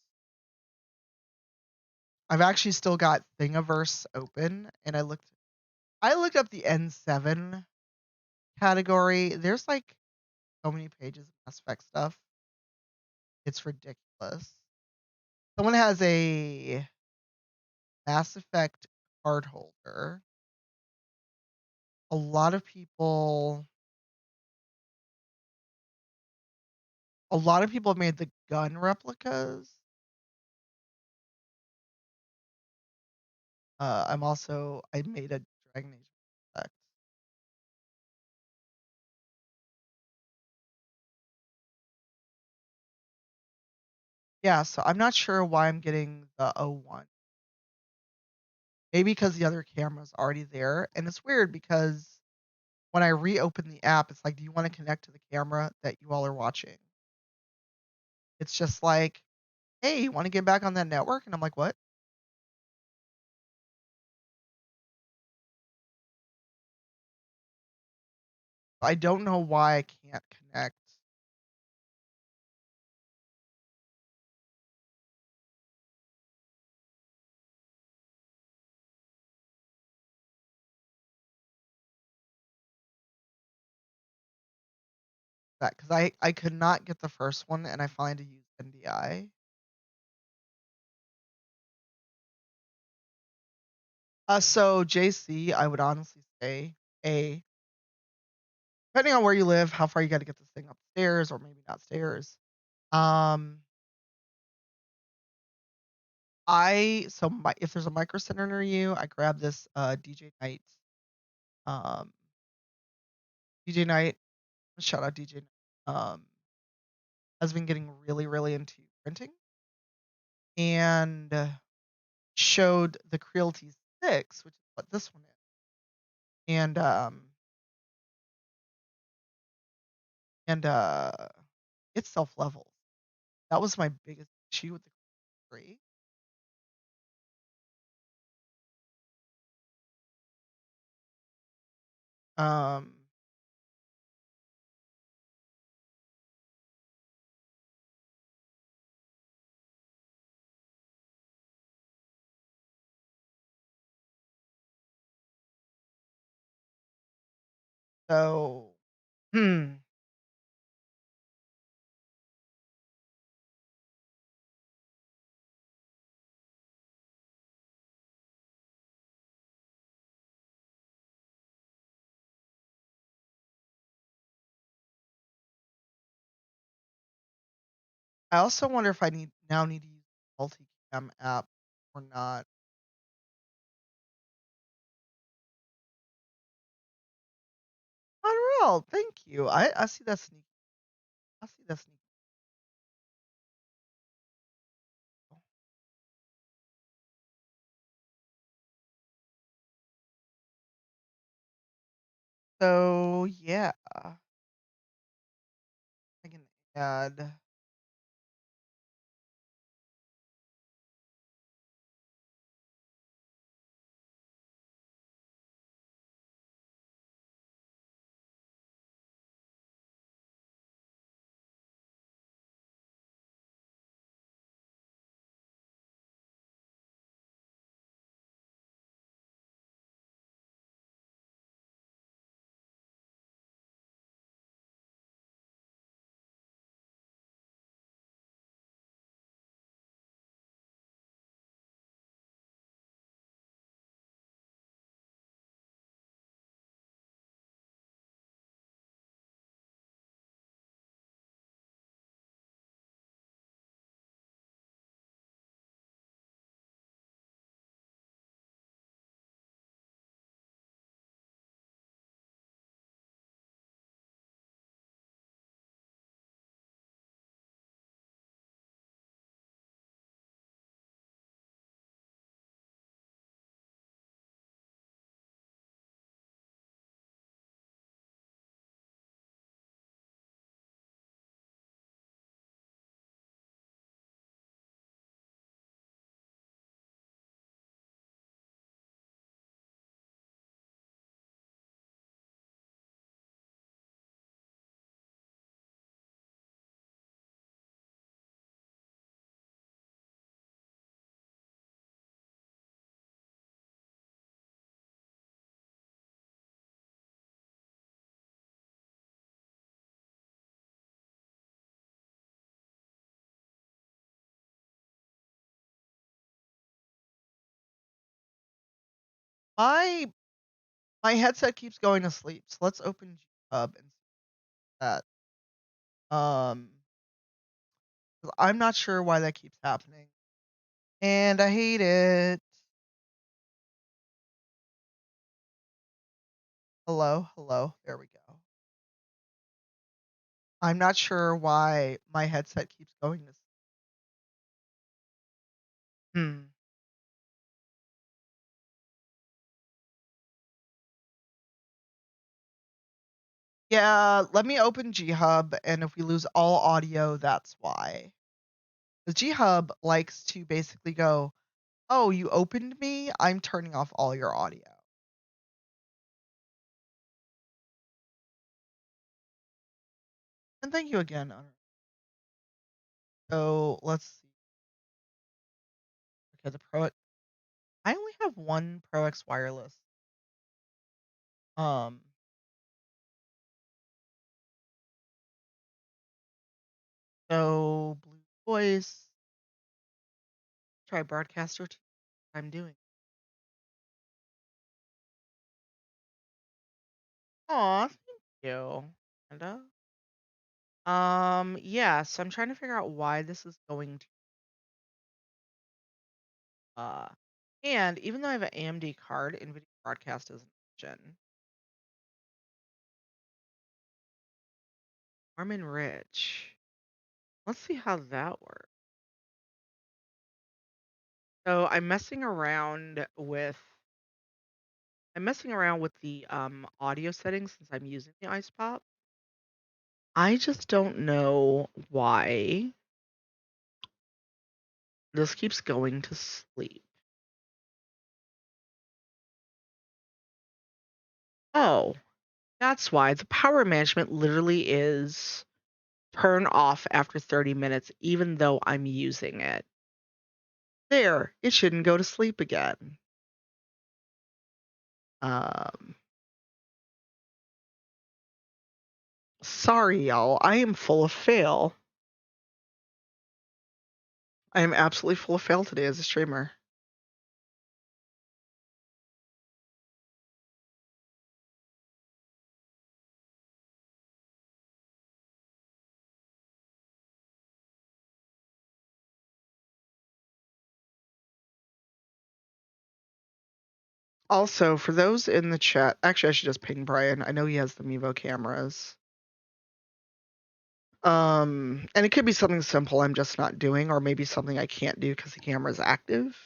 I've actually still got Thingiverse open, and I looked up the N7 category. There's like so many pages of Mass Effect stuff. It's ridiculous. Someone has a Mass Effect card holder. A lot of people have made the gun replicas. I made a Dragon Age effect. Yeah, so I'm not sure why I'm getting the O1. Maybe because the other camera's already there. And it's weird because when I reopen the app, it's like, do you want to connect to the camera that you all are watching? It's just like, hey, you want to get back on that network? And I'm like, what? I don't know why I can't connect. That because I could not get the first one and I finally had to use NDI. So JC, I would honestly say a depending on where you live, how far you got to get this thing upstairs or maybe not stairs. Um, if there's a micro center near you, I grab this DJ Knight. Um, DJ Knight, shout out DJ. Has been getting really really into printing and showed the Creality 6, which is what this one is, and and it self levels. That was my biggest issue with the 3. Um, so hmm, I also wonder if I need to use the multicam app or not. Unreal, thank you. I see that sneak. I see that sneak. So yeah. add my my headset keeps going to sleep. So let's open GitHub and see that. 'Cause I'm not sure why that keeps happening. And I hate it. Hello, hello. There we go. I'm not sure why my headset keeps going to sleep. Hmm. Yeah, let me open GHub, and if we lose all audio, that's why. The GHub likes to basically go, "Oh, you opened me? I'm turning off all your audio." And thank you again. So let's see. Okay, the Pro. I only have one Pro X wireless. Um. So Blue Voice. Try Broadcaster. I'm doing. Aw, thank you. Kinda. Yeah, so I'm trying to figure out why this is going to uh and even though I have an AMD card, NVIDIA Broadcast is an option. Warm and rich. Let's see how that works. So I'm messing around with the audio settings since I'm using the Ice Pop. I just don't know why this keeps going to sleep. Oh, that's why the power management literally is turn off after 30 minutes, even though I'm using it. There, it shouldn't go to sleep again. Um, Sorry, y'all. I am full of fail. I am absolutely full of fail today as a streamer. Also, for those in the chat, actually, I should just ping Brian. I know he has the Mevo cameras. And it could be something simple I'm just not doing, or maybe something I can't do because the camera is active.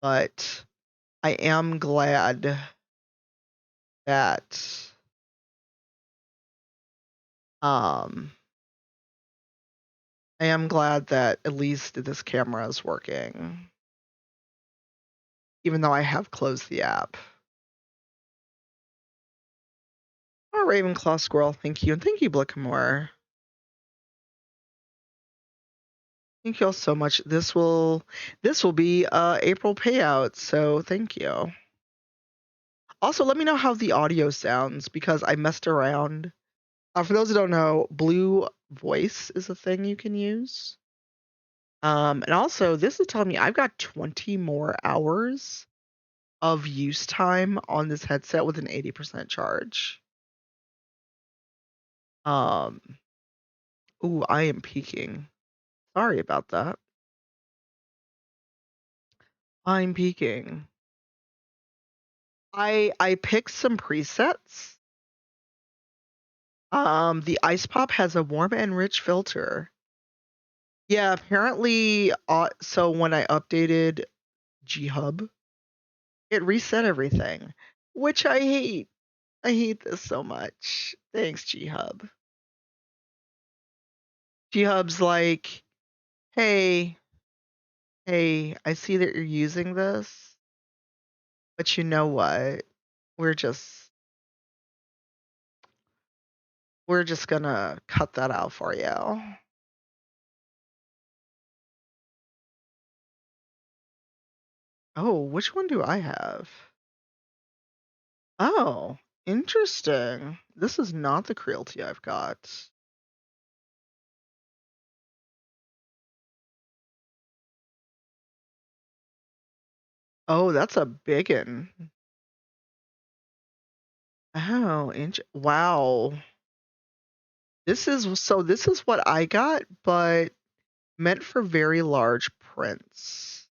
But I am glad that I am glad that at least this camera is working, even though I have closed the app. Oh, Ravenclaw Squirrel, thank you. And thank you, Blackamore. Thank you all so much. This will be April payout, so thank you. Also, let me know how the audio sounds because I messed around. For those who don't know, Blue Voice is a thing you can use. And also, this is telling me I've got 20 more hours of use time on this headset with an 80% charge. Ooh, I am peaking. Sorry about that. I'm peaking. I picked some presets. The Ice Pop has a warm and rich filter. Yeah, apparently, so when I updated G-Hub, it reset everything, which I hate. I hate this so much. Thanks, G-Hub. G-Hub's like, hey, I see that you're using this, but you know what? We're just gonna cut that out for you. Oh, which one do I have? Oh, interesting. This is not the Creality I've got. Oh, that's a biggin. Oh, wow. This is what I got, but meant for very large prints.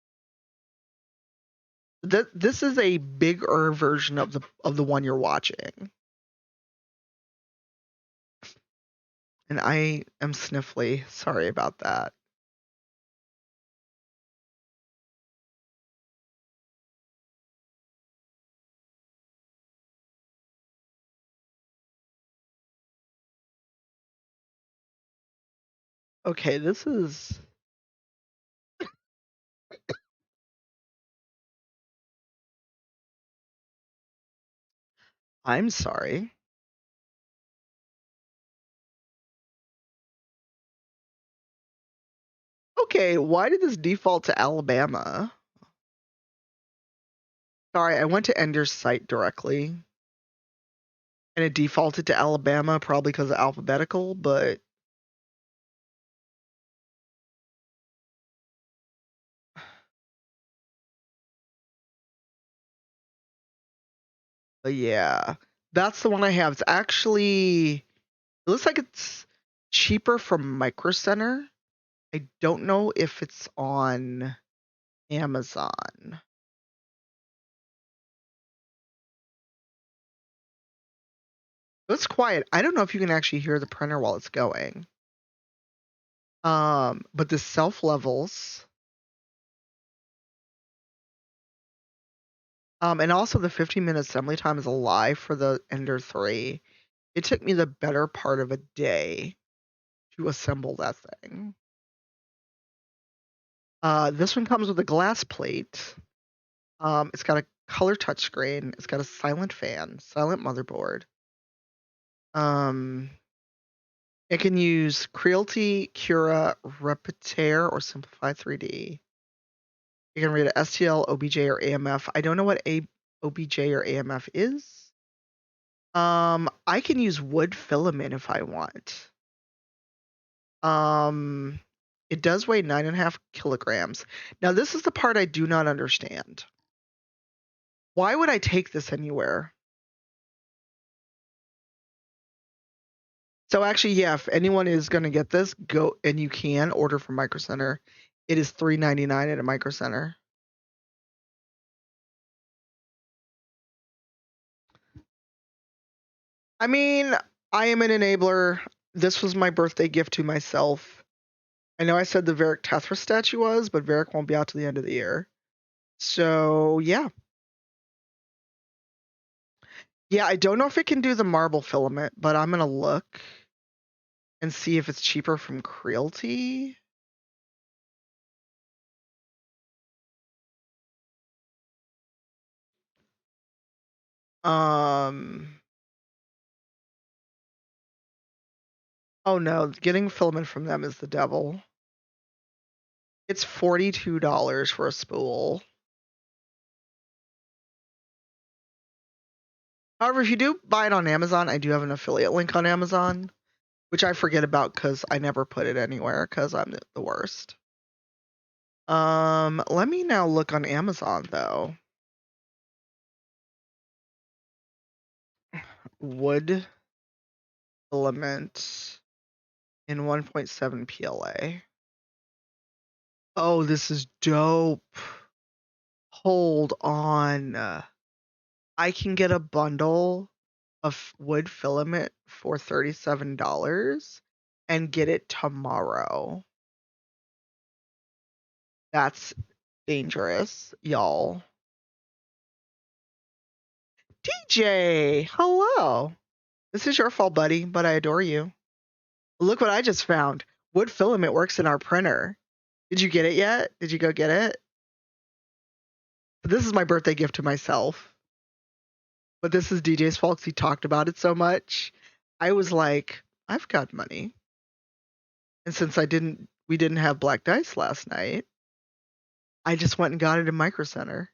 This is a bigger version of the one you're watching. And I am sniffly. Sorry about that. Okay, this is I'm sorry. Okay, why did this default to Alabama? Sorry, I went to Ender's site directly. And it defaulted to Alabama, probably because of alphabetical, but yeah. That's the one I have. It's actually it looks like it's cheaper from Micro Center. I don't know if it's on Amazon. It's quiet. I don't know if you can actually hear the printer while it's going. But the self levels. And also the 15-minute assembly time is a lie for the Ender 3. It took me the better part of a day to assemble that thing. This one comes with a glass plate. It's got a color touchscreen. It's got a silent fan, silent motherboard. It can use Creality, Cura, Repetier, or Simplify 3D. You can read a STL, OBJ, or AMF. I don't know what OBJ or AMF is. I can use wood filament if I want. It does weigh 9.5 kilograms. Now, this is the part I do not understand. Why would I take this anywhere? So actually, yeah, if anyone is going to get this, go and you can order from Micro Center. It is $3.99 at a Micro Center. I mean, I am an enabler. This was my birthday gift to myself. I know I said the Varric Tethra statue was, but Varric won't be out to the end of the year. So, yeah. Yeah, I don't know if it can do the marble filament, but I'm going to look. and see if it's cheaper from Creality. Oh no, getting filament from them is the devil. It's $42 for a spool. However, if you do buy it on Amazon, I do have an affiliate link on Amazon, which I forget about because I never put it anywhere because I'm the worst. Let me now look on Amazon though. Wood filament in 1.7 PLA. Oh, this is dope. Hold on. I can get a bundle of wood filament for $37 and get it tomorrow. That's dangerous, y'all. DJ, hello. This is your fault, buddy, but I adore you. Look what I just found. Wood filament works in our printer. Did you get it yet? Did you go get it? This is my birthday gift to myself. But this is DJ's fault because he talked about it so much. I was like, I've got money. And since we didn't have black dice last night, I just went and got it in Micro Center.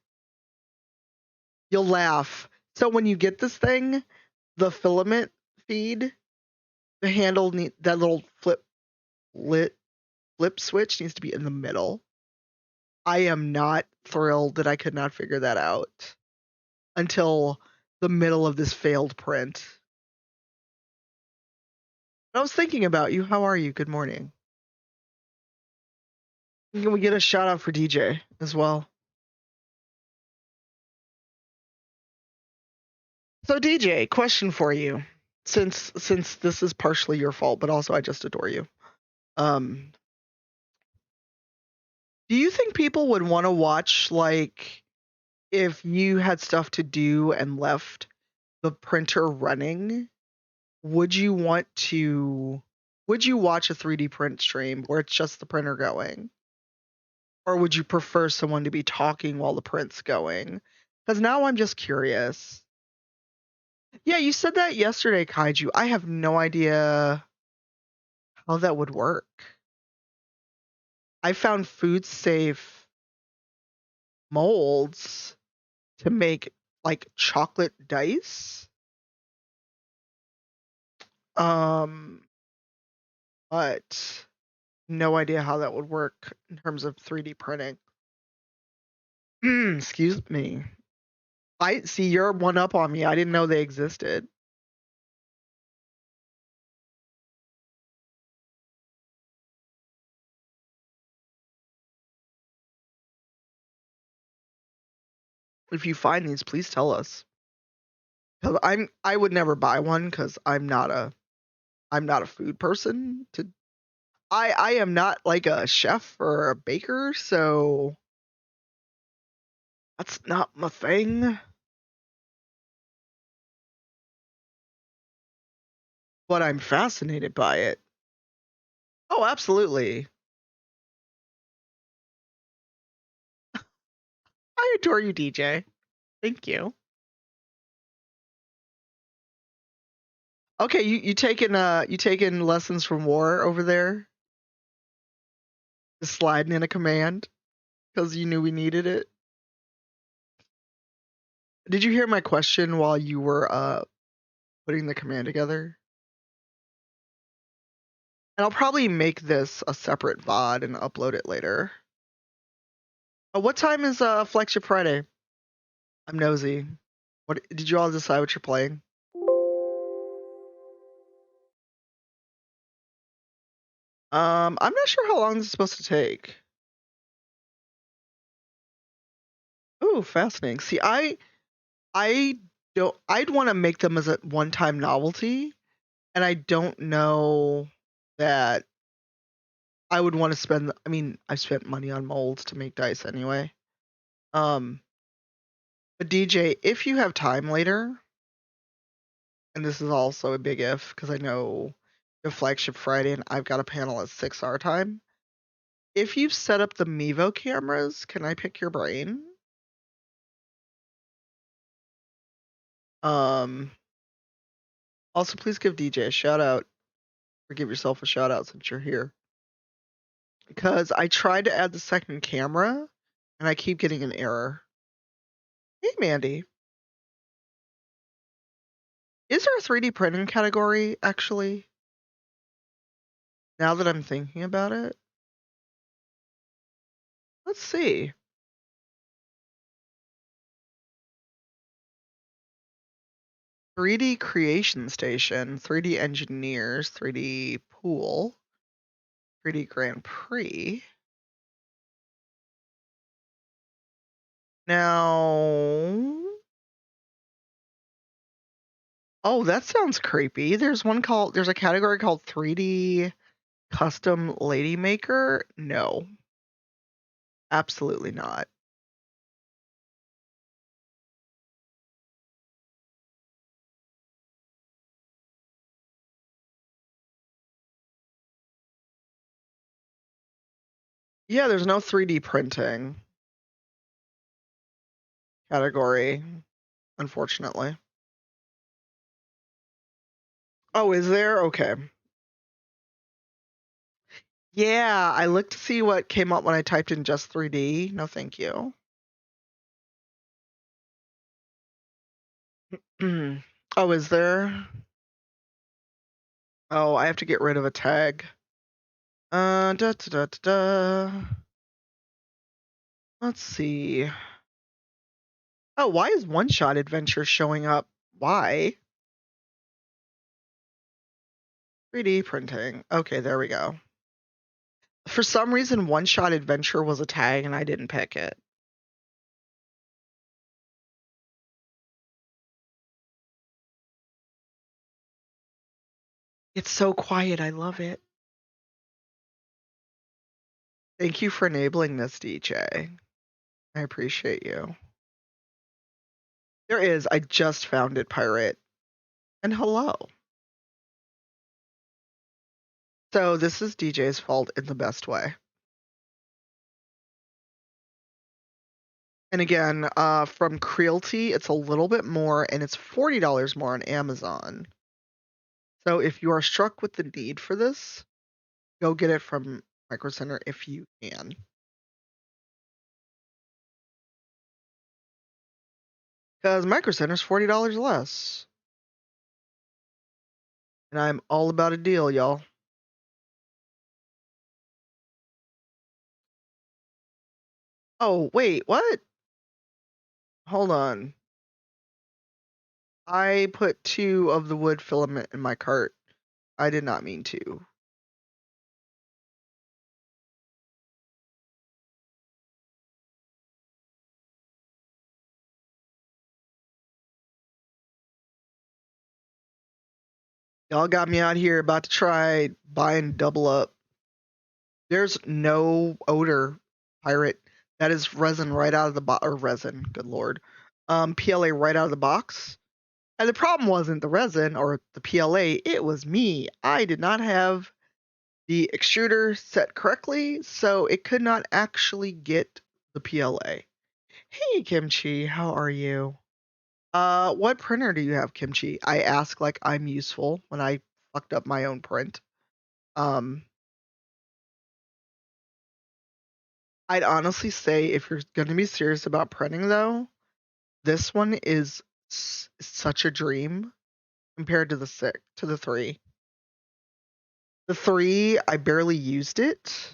You'll laugh. So when you get this thing, the filament feed, the handle, that little flip switch needs to be in the middle. I am not thrilled that I could not figure that out until the middle of this failed print. I was thinking about you. How are you? Good morning. Can we get a shout out for DJ as well? So DJ, question for you. Since this is partially your fault, but also I just adore you. Do you think people would want to watch, like, if you had stuff to do and left the printer running? Would you watch a 3D print stream where it's just the printer going? Or would you prefer someone to be talking while the print's going? Because now I'm just curious. Yeah, you said that yesterday, Kaiju. I have no idea how that would work. I found food safe molds to make like chocolate dice. But no idea how that would work in terms of 3D printing. Excuse me. I see you're one up on me. I didn't know they existed. If you find these, please tell us. Cause I would never buy one because I'm not a food person. I am not like a chef or a baker, so that's not my thing. But I'm fascinated by it. Oh, absolutely. I adore you, DJ. Thank you. Okay, you taking lessons from War over there? Just sliding in a command because you knew we needed it. Did you hear my question while you were putting the command together? And I'll probably make this a separate VOD and upload it later. What time is Flagship Friday? I'm nosy. What did you all decide what you're playing? I'm not sure how long this is supposed to take. Ooh, fascinating. See, I'd want to make them as a one-time novelty, and I don't know that I would want to spend. I mean, I've spent money on molds to make dice anyway. But DJ, if you have time later, and this is also a big if, because I know the flagship Friday, and I've got a panel at 6 our time. If you've set up the Mevo cameras, can I pick your brain? Also, please give DJ a shout out, or give yourself a shout out since you're here. Because I tried to add the second camera, and I keep getting an error. Hey, Mandy. Is there a 3D printing category, actually? Now that I'm thinking about it? Let's see. 3D creation station, 3D engineers, 3D pool, 3D Grand Prix. Now, oh, that sounds creepy. There's a category called 3D custom lady maker. No, absolutely not. Yeah, there's no 3D printing category, unfortunately. Oh, is there? Okay. Yeah, I looked to see what came up when I typed in just 3D. No, thank you. Oh, is there? Oh, I have to get rid of a tag. Da, da, da, da, da. Let's see. Oh, why is One Shot Adventure showing up? Why? 3D printing. Okay, there we go. For some reason, One Shot Adventure was a tag and I didn't pick it. It's so quiet. I love it. Thank you for enabling this, DJ. I appreciate you. There is. I just found it, Pirate. And hello. So this is DJ's fault in the best way. And again, from Creality, it's a little bit more, and it's $40 more on Amazon. So if you are struck with the need for this, go get it from Micro Center if you can. Because Micro Center's $40 less. And I'm all about a deal, y'all. Oh, wait, what? Hold on. I put 2 of the wood filament in my cart. I did not mean to. Y'all got me out here about to try buying double up. There's no odor, Pirate. That is resin right out of the box, or resin, good lord. PLA right out of the box. And the problem wasn't the resin or the PLA, it was me. I did not have the extruder set correctly, so it could not actually get the PLA. Hey, Kimchi, how are you? What printer do you have, Kimchi? I ask like I'm useful when I fucked up my own print. I'd honestly say if you're gonna be serious about printing though, this one is such a dream compared to the 3. The 3, I barely used it.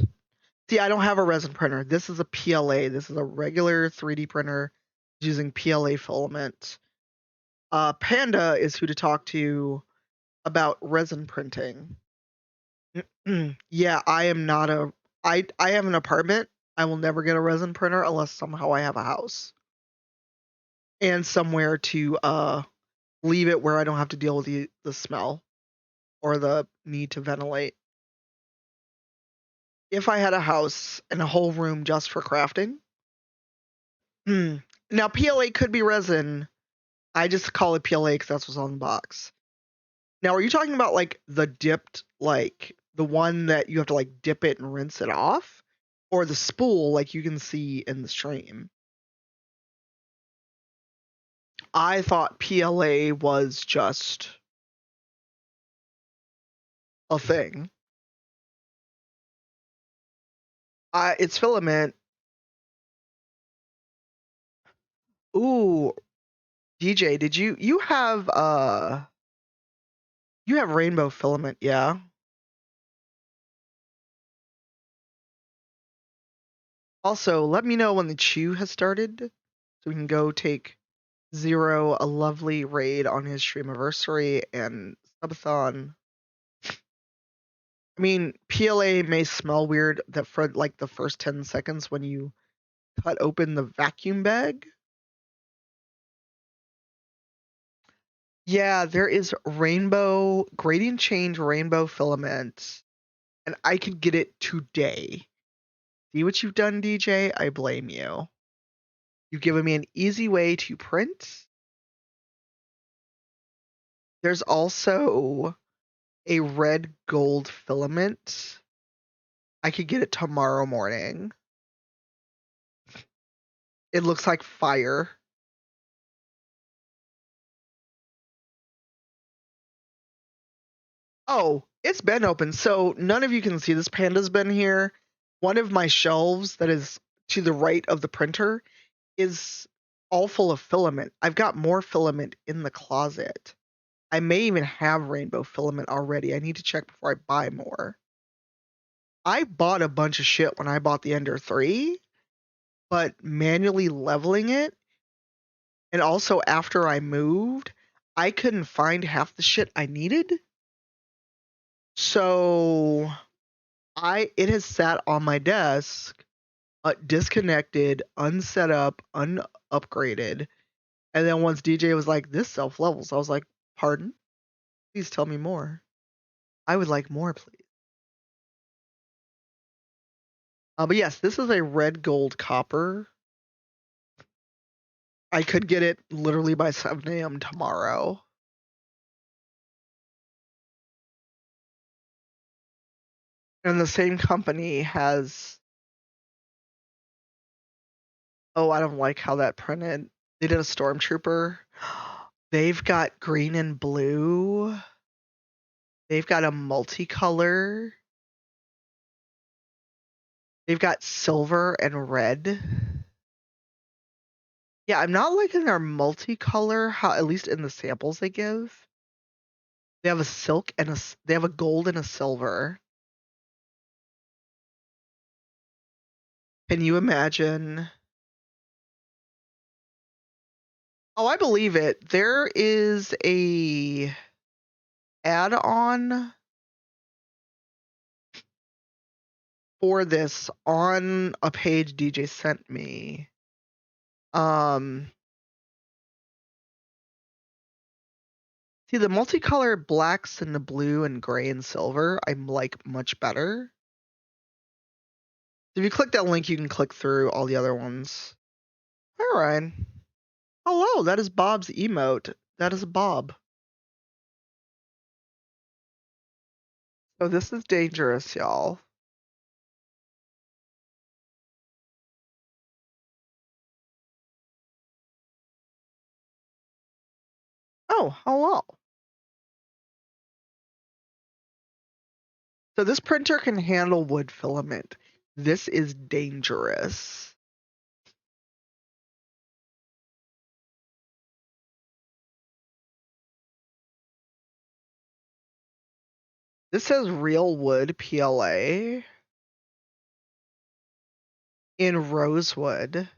See, I don't have a resin printer. This is a PLA. This is a regular 3D printer using PLA filament. Panda is who to talk to about resin printing. Yeah, I am not a. I have an apartment. I will never get a resin printer unless somehow I have a house and somewhere to leave it where I don't have to deal with the smell or the need to ventilate. If I had a house and a whole room just for crafting. Now PLA could be resin. I just call it PLA because that's what's on the box. Now, are you talking about like the dipped, like the one that you have to like dip it and rinse it off, or the spool like you can see in the stream? I thought PLA was just a thing. It's filament. Ooh, DJ, did you have rainbow filament, yeah? Also, let me know when the chew has started so we can go take Zero a lovely raid on his streamiversary and subathon. I mean, PLA may smell weird that for like the first 10 seconds when you cut open the vacuum bag. Yeah, there is rainbow gradient change rainbow filament, and I could get it today. See what you've done, DJ? I blame you. You've given me an easy way to print. There's also a red gold filament. I could get it tomorrow morning. It looks like fire. Oh, it's been open. So none of you can see this. Panda's been here. One of my shelves that is to the right of the printer is all full of filament. I've got more filament in the closet. I may even have rainbow filament already. I need to check before I buy more. I bought a bunch of shit when I bought the Ender 3, but manually leveling it, and also after I moved, I couldn't find half the shit I needed. So it has sat on my desk, disconnected, unset up, unupgraded. And then once DJ was like, this self levels, I was like, pardon? Please tell me more. I would like more, please. But yes, this is a red gold copper. I could get it literally by 7 a.m. tomorrow. And the same company has. Oh, I don't like how that printed. They did a stormtrooper. They've got green and blue. They've got a multicolor. They've got silver and red. Yeah, I'm not liking their multicolor, how at least in the samples they give. They have a silk and they have a gold and a silver. Can you imagine? Oh, I believe it. There is a add-on for this on a page DJ sent me. See the multicolored blacks and the blue and gray and silver, I'm like much better. If you click that link, you can click through all the other ones. All right. Hello, that is Bob's emote. That is Bob. So this is dangerous, y'all. Oh, hello. So this printer can handle wood filament. This is dangerous. This says real wood PLA in rosewood.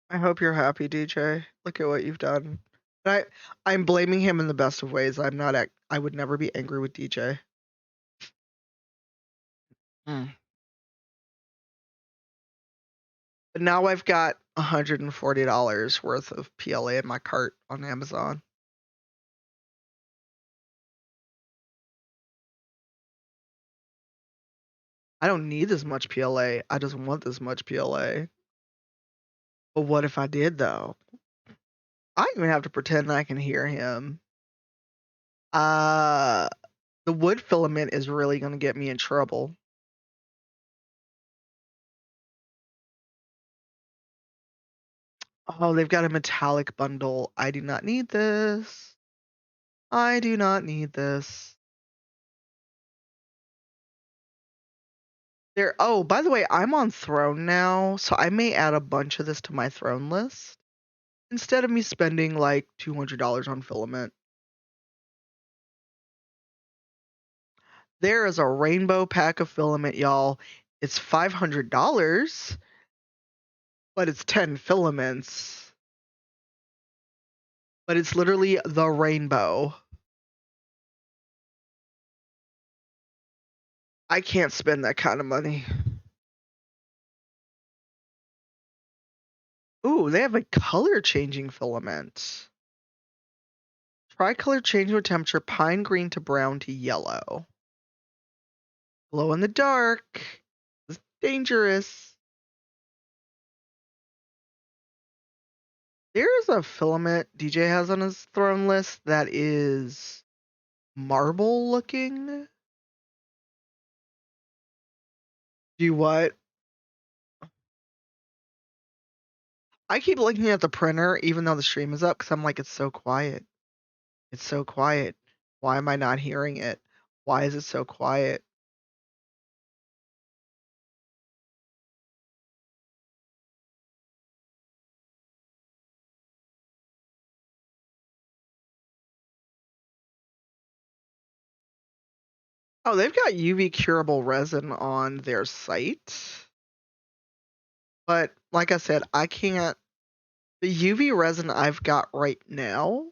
I hope you're happy, DJ. Look at what you've done. I'm blaming him in the best of ways. I would never be angry with DJ. But now I've got $140 worth of PLA in my cart on Amazon. I don't need as much PLA. I just want this much PLA. But what if I did though? I even have to pretend I can hear him. The wood filament is really gonna get me in trouble. Oh, they've got a metallic bundle. I do not need this. I do not need this. Oh, by the way, I'm on Throne now, so I may add a bunch of this to my Throne list instead of me spending like $200 on filament. There is a rainbow pack of filament, y'all. It's $500, but it's 10 filaments. But it's literally the rainbow. I can't spend that kind of money. Ooh, they have a color changing filament. Tri-color changing with temperature, pine green to brown to yellow. Glow in the dark. It's dangerous. There's a filament DJ has on his Throne list that is marble looking. Do what? I keep looking at the printer even though the stream is up because I'm like, it's so quiet. It's so quiet. Why am I not hearing it? Why is it so quiet? Oh, they've got UV curable resin on their site. But like I said, I can't. The UV resin I've got right now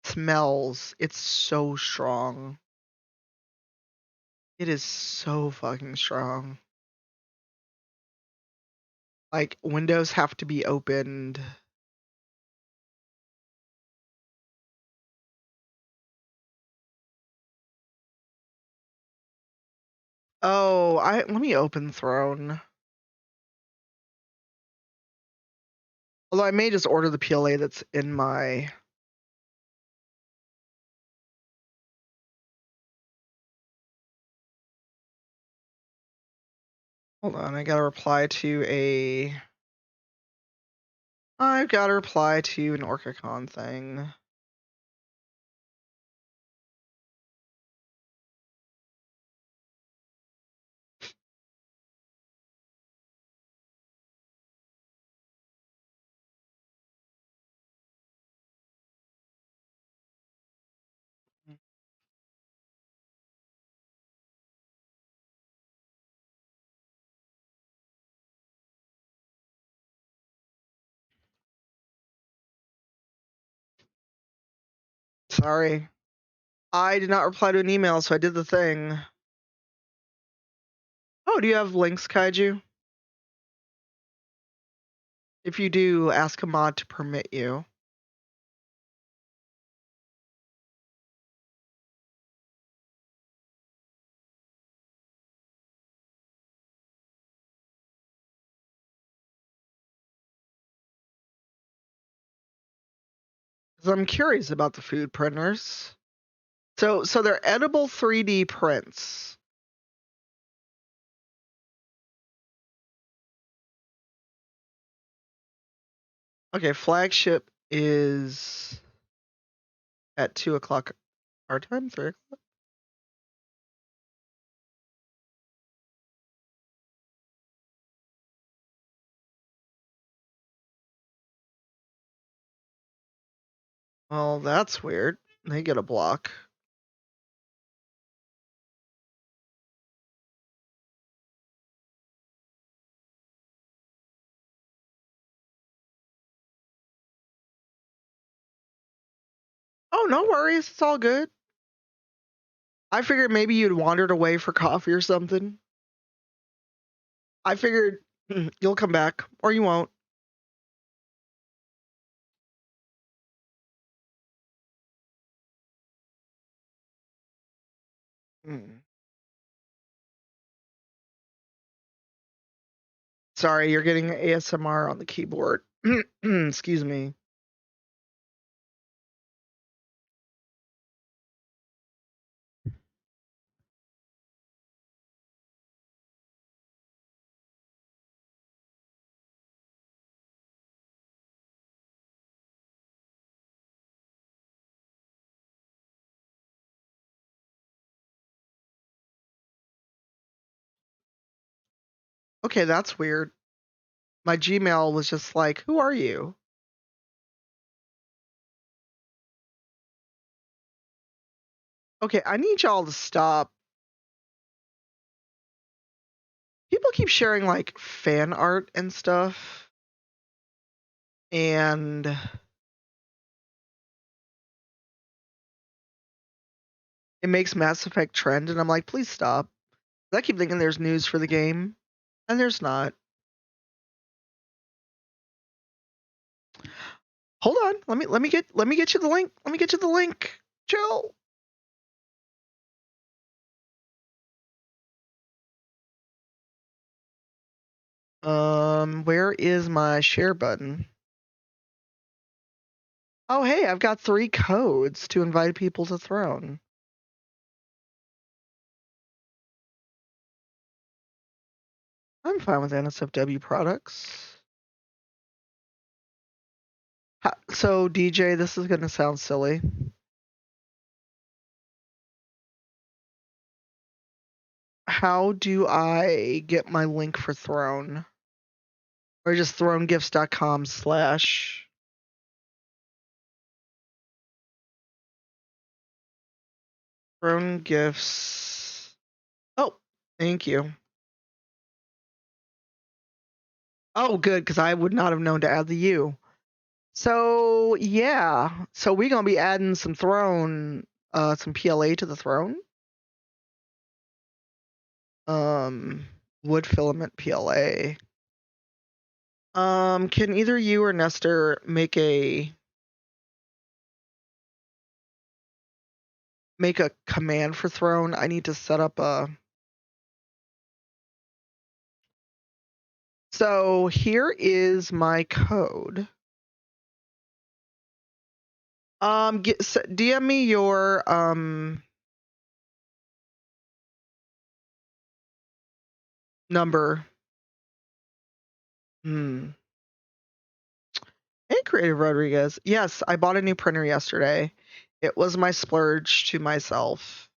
smells. It's so strong. It is so fucking strong. Like, windows have to be opened. Oh, let me open Throne. Although I may just order the PLA that's in my. Hold on, I've got to reply to an OrcaCon thing. Sorry. I did not reply to an email, so I did the thing. Oh, do you have links, Kaiju? If you do, ask a mod to permit you. Because I'm curious about the food printers. So they're edible 3D prints. Okay, flagship is at 2 o'clock our time, 3 o'clock. Well, that's weird. They get a block. Oh, no worries. It's all good. I figured maybe you'd wandered away for coffee or something. I figured you'll come back, or you won't. Sorry, you're getting ASMR on the keyboard. Excuse me. Okay, that's weird. My Gmail was just like, who are you? Okay, I need y'all to stop. People keep sharing like fan art and stuff. And it makes Mass Effect trend, and I'm like, please stop. I keep thinking there's news for the game, and there's not. Hold on, let me get you the link. Let me get you the link. Chill. Where is my share button? Oh, hey, I've got 3 codes to invite people to Throne. I'm fine with NSFW products. So, DJ, this is going to sound silly. How do I get my link for Throne? Or just thronegifts.com/ Throne Gifts. Oh, thank you. Oh, good, because I would not have known to add the U. So, yeah. So we're going to be adding some Throne, some PLA to the Throne. Wood filament PLA. Can either you or Nestor make a command for Throne? I need to set up a. So here is my code. DM me your number. Hey, Creative Rodriguez. Yes, I bought a new printer yesterday. It was my splurge to myself.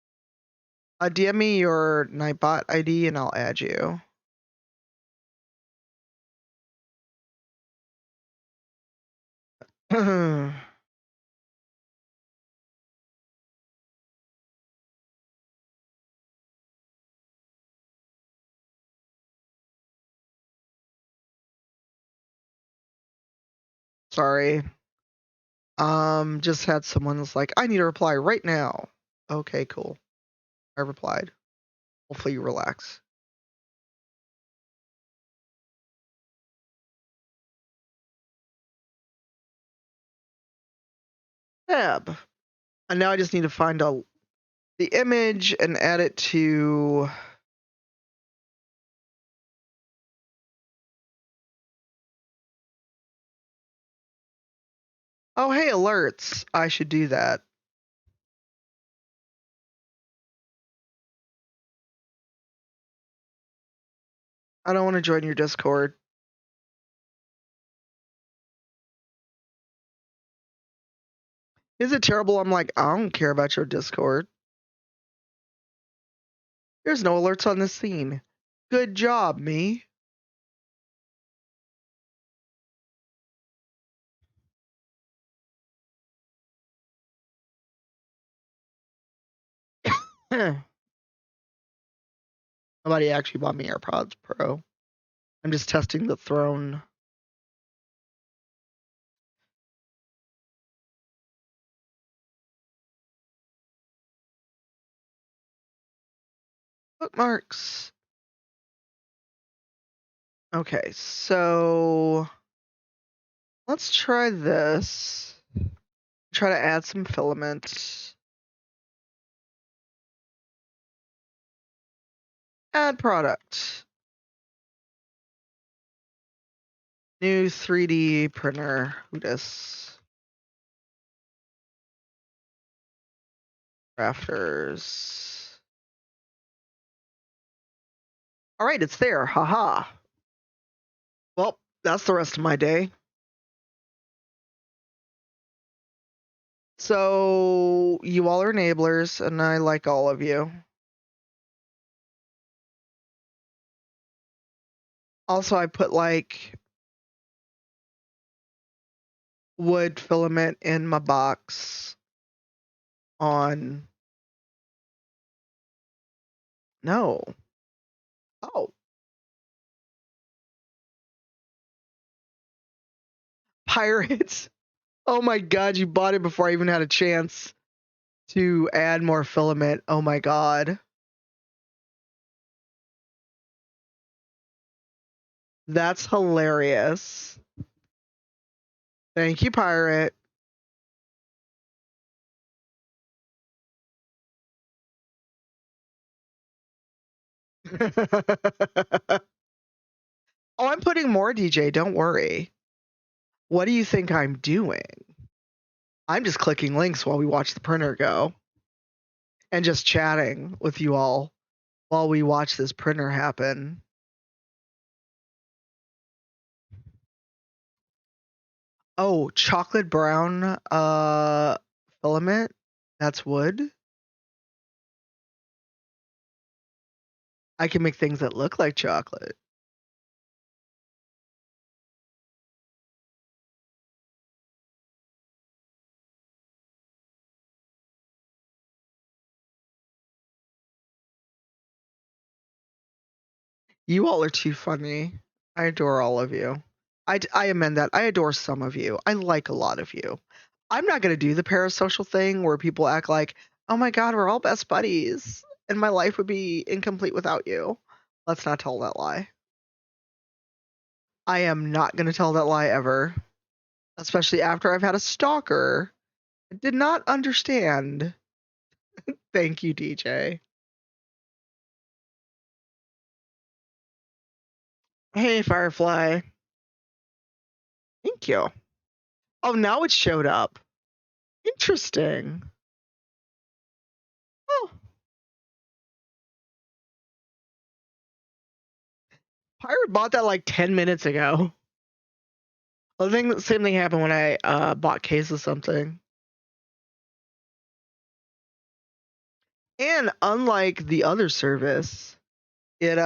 DM me your Nightbot ID and I'll add you. Sorry. Just had someone was like, I need a reply right now. Okay, cool. I replied. Hopefully you relax. Tab. And now I just need to find the image and add it to. Oh, hey, alerts. I should do that. I don't want to join your Discord. Is it terrible? I'm like, I don't care about your Discord. There's no alerts on this scene. Good job, me. Nobody actually bought me AirPods Pro. I'm just testing the Throne. Bookmarks. Okay, so let's try this. Try to add some filament. Add product. New 3D printer. Who dis? Crafters. All right, it's there. Haha. Well, that's the rest of my day. So you all are enablers, and I like all of you. Also, I put like wood filament in my box on. No. Oh. Pirates. Oh my god, you bought it before I even had a chance to add more filament. Oh my god. That's hilarious. Thank you, pirate. Oh, I'm putting more, DJ. Don't worry. What do you think I'm doing? I'm just clicking links while we watch the printer go and just chatting with you all while we watch this printer happen. Oh, chocolate brown filament. That's wood. I can make things that look like chocolate. You all are too funny. I adore all of you. I amend that. I adore some of you. I like a lot of you. I'm not going to do the parasocial thing where people act like, oh my God, we're all best buddies and my life would be incomplete without you. Let's not tell that lie. I am not going to tell that lie ever, especially after I've had a stalker. I did not understand. Thank you, DJ. Hey, Firefly. Thank you. Oh, now it showed up. Interesting. Oh, Pirate bought that like 10 minutes ago. Same thing happened when I bought Case of something. And unlike the other service, it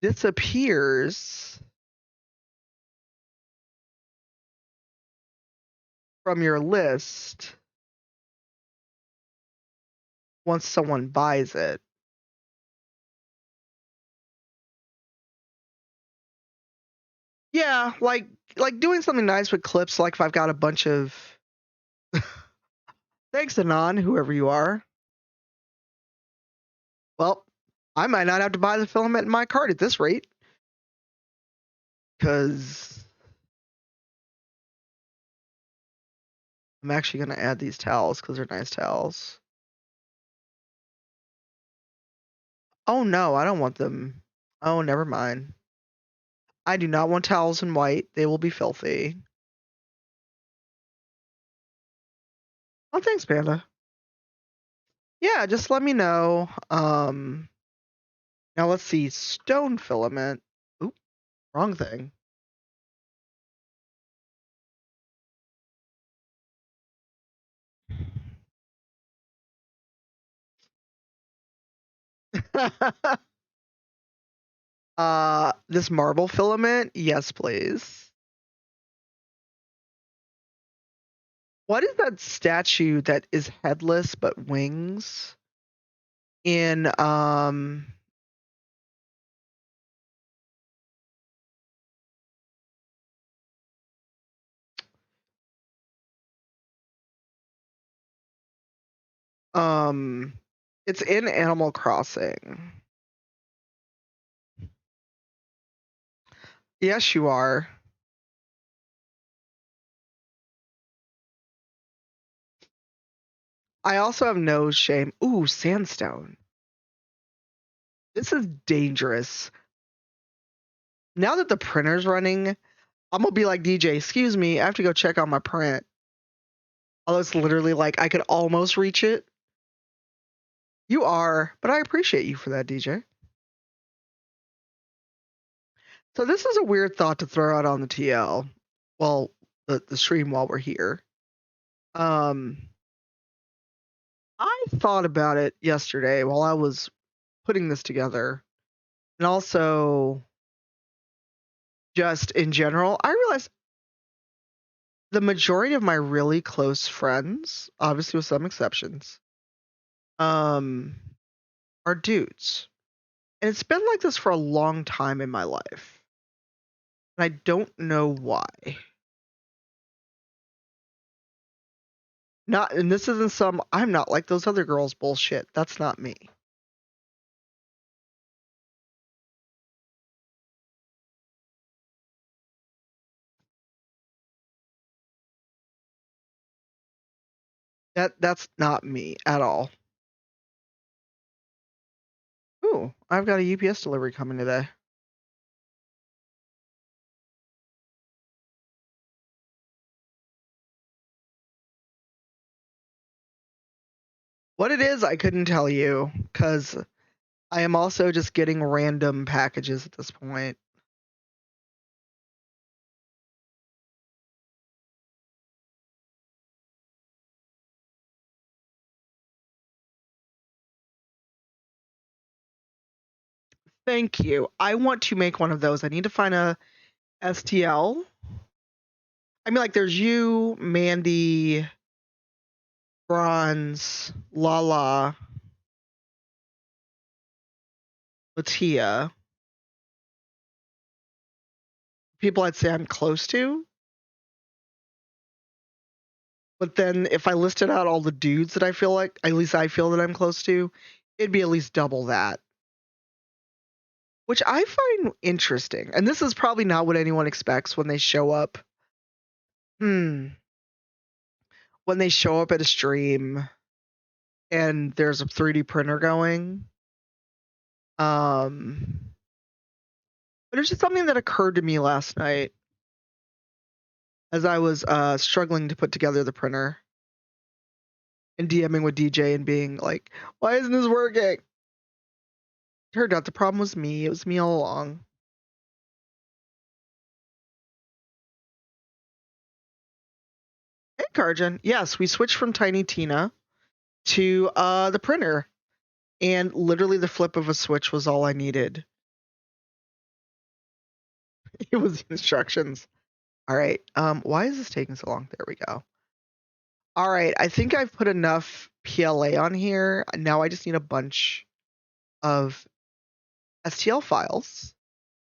disappears from your list once someone buys it. Yeah, like doing something nice with clips, like if I've got a bunch of thanks Anon, whoever you are. Well, I might not have to buy the filament in my cart at this rate. Because I'm actually going to add these towels because they're nice towels. Oh no, I don't want them. Oh, never mind. I do not want towels in white. They will be filthy. Oh, thanks, Panda. Yeah, just let me know. Now let's see. Stone filament. Oop, wrong thing. This marble filament? Yes, please. What is that statue that is headless but wings? In it's in Animal Crossing. Yes, you are. I also have no shame. Ooh, sandstone. This is dangerous. Now that the printer's running, I'm gonna be like, DJ, excuse me, I have to go check on my print. Although it's literally like I could almost reach it. You are, but I appreciate you for that, DJ. So this is a weird thought to throw out on the TL. Well, the stream while we're here. I thought about it yesterday while I was putting this together. And also just in general, I realized the majority of my really close friends, obviously with some exceptions, are dudes. And it's been like this for a long time in my life. And I don't know why. And this isn't some I'm not like those other girls bullshit. That's not me. That's not me at all. Ooh, I've got a UPS delivery coming today. What it is, I couldn't tell you, because I am also just getting random packages at this point. Thank you. I want to make one of those. I need to find a STL. I mean, like, there's you, Mandy, Bronze, Lala, Latia. People I'd say I'm close to. But then if I listed out all the dudes that I feel like, at least I feel that I'm close to, it'd be at least double that. Which I find interesting. And this is probably not what anyone expects when they show up. When they show up at a stream and there's a 3D printer going. But it's just something that occurred to me last night as I was struggling to put together the printer and DMing with DJ and being like, why isn't this working? Turned out the problem was me. It was me all along. Hey, Karjan. Yes, we switched from Tiny Tina to the printer. And literally the flip of a switch was all I needed. It was instructions. All right. Why is this taking so long? There we go. All right. I think I've put enough PLA on here. Now I just need a bunch of STL files.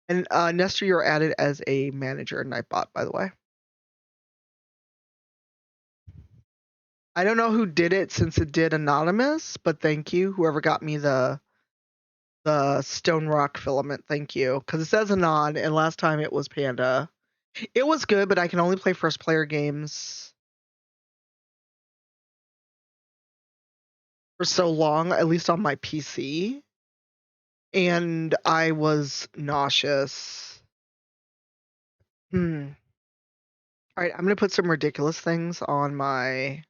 And Nestor, you're added as a manager in Nightbot, by the way. I don't know who did it since it did anonymous, but thank you. Whoever got me the Stone Rock filament, thank you. Because it says Anon, and last time it was Panda. It was good, but I can only play first player games for so long, at least on my PC. And I was nauseous. All right, I'm going to put some ridiculous things on my...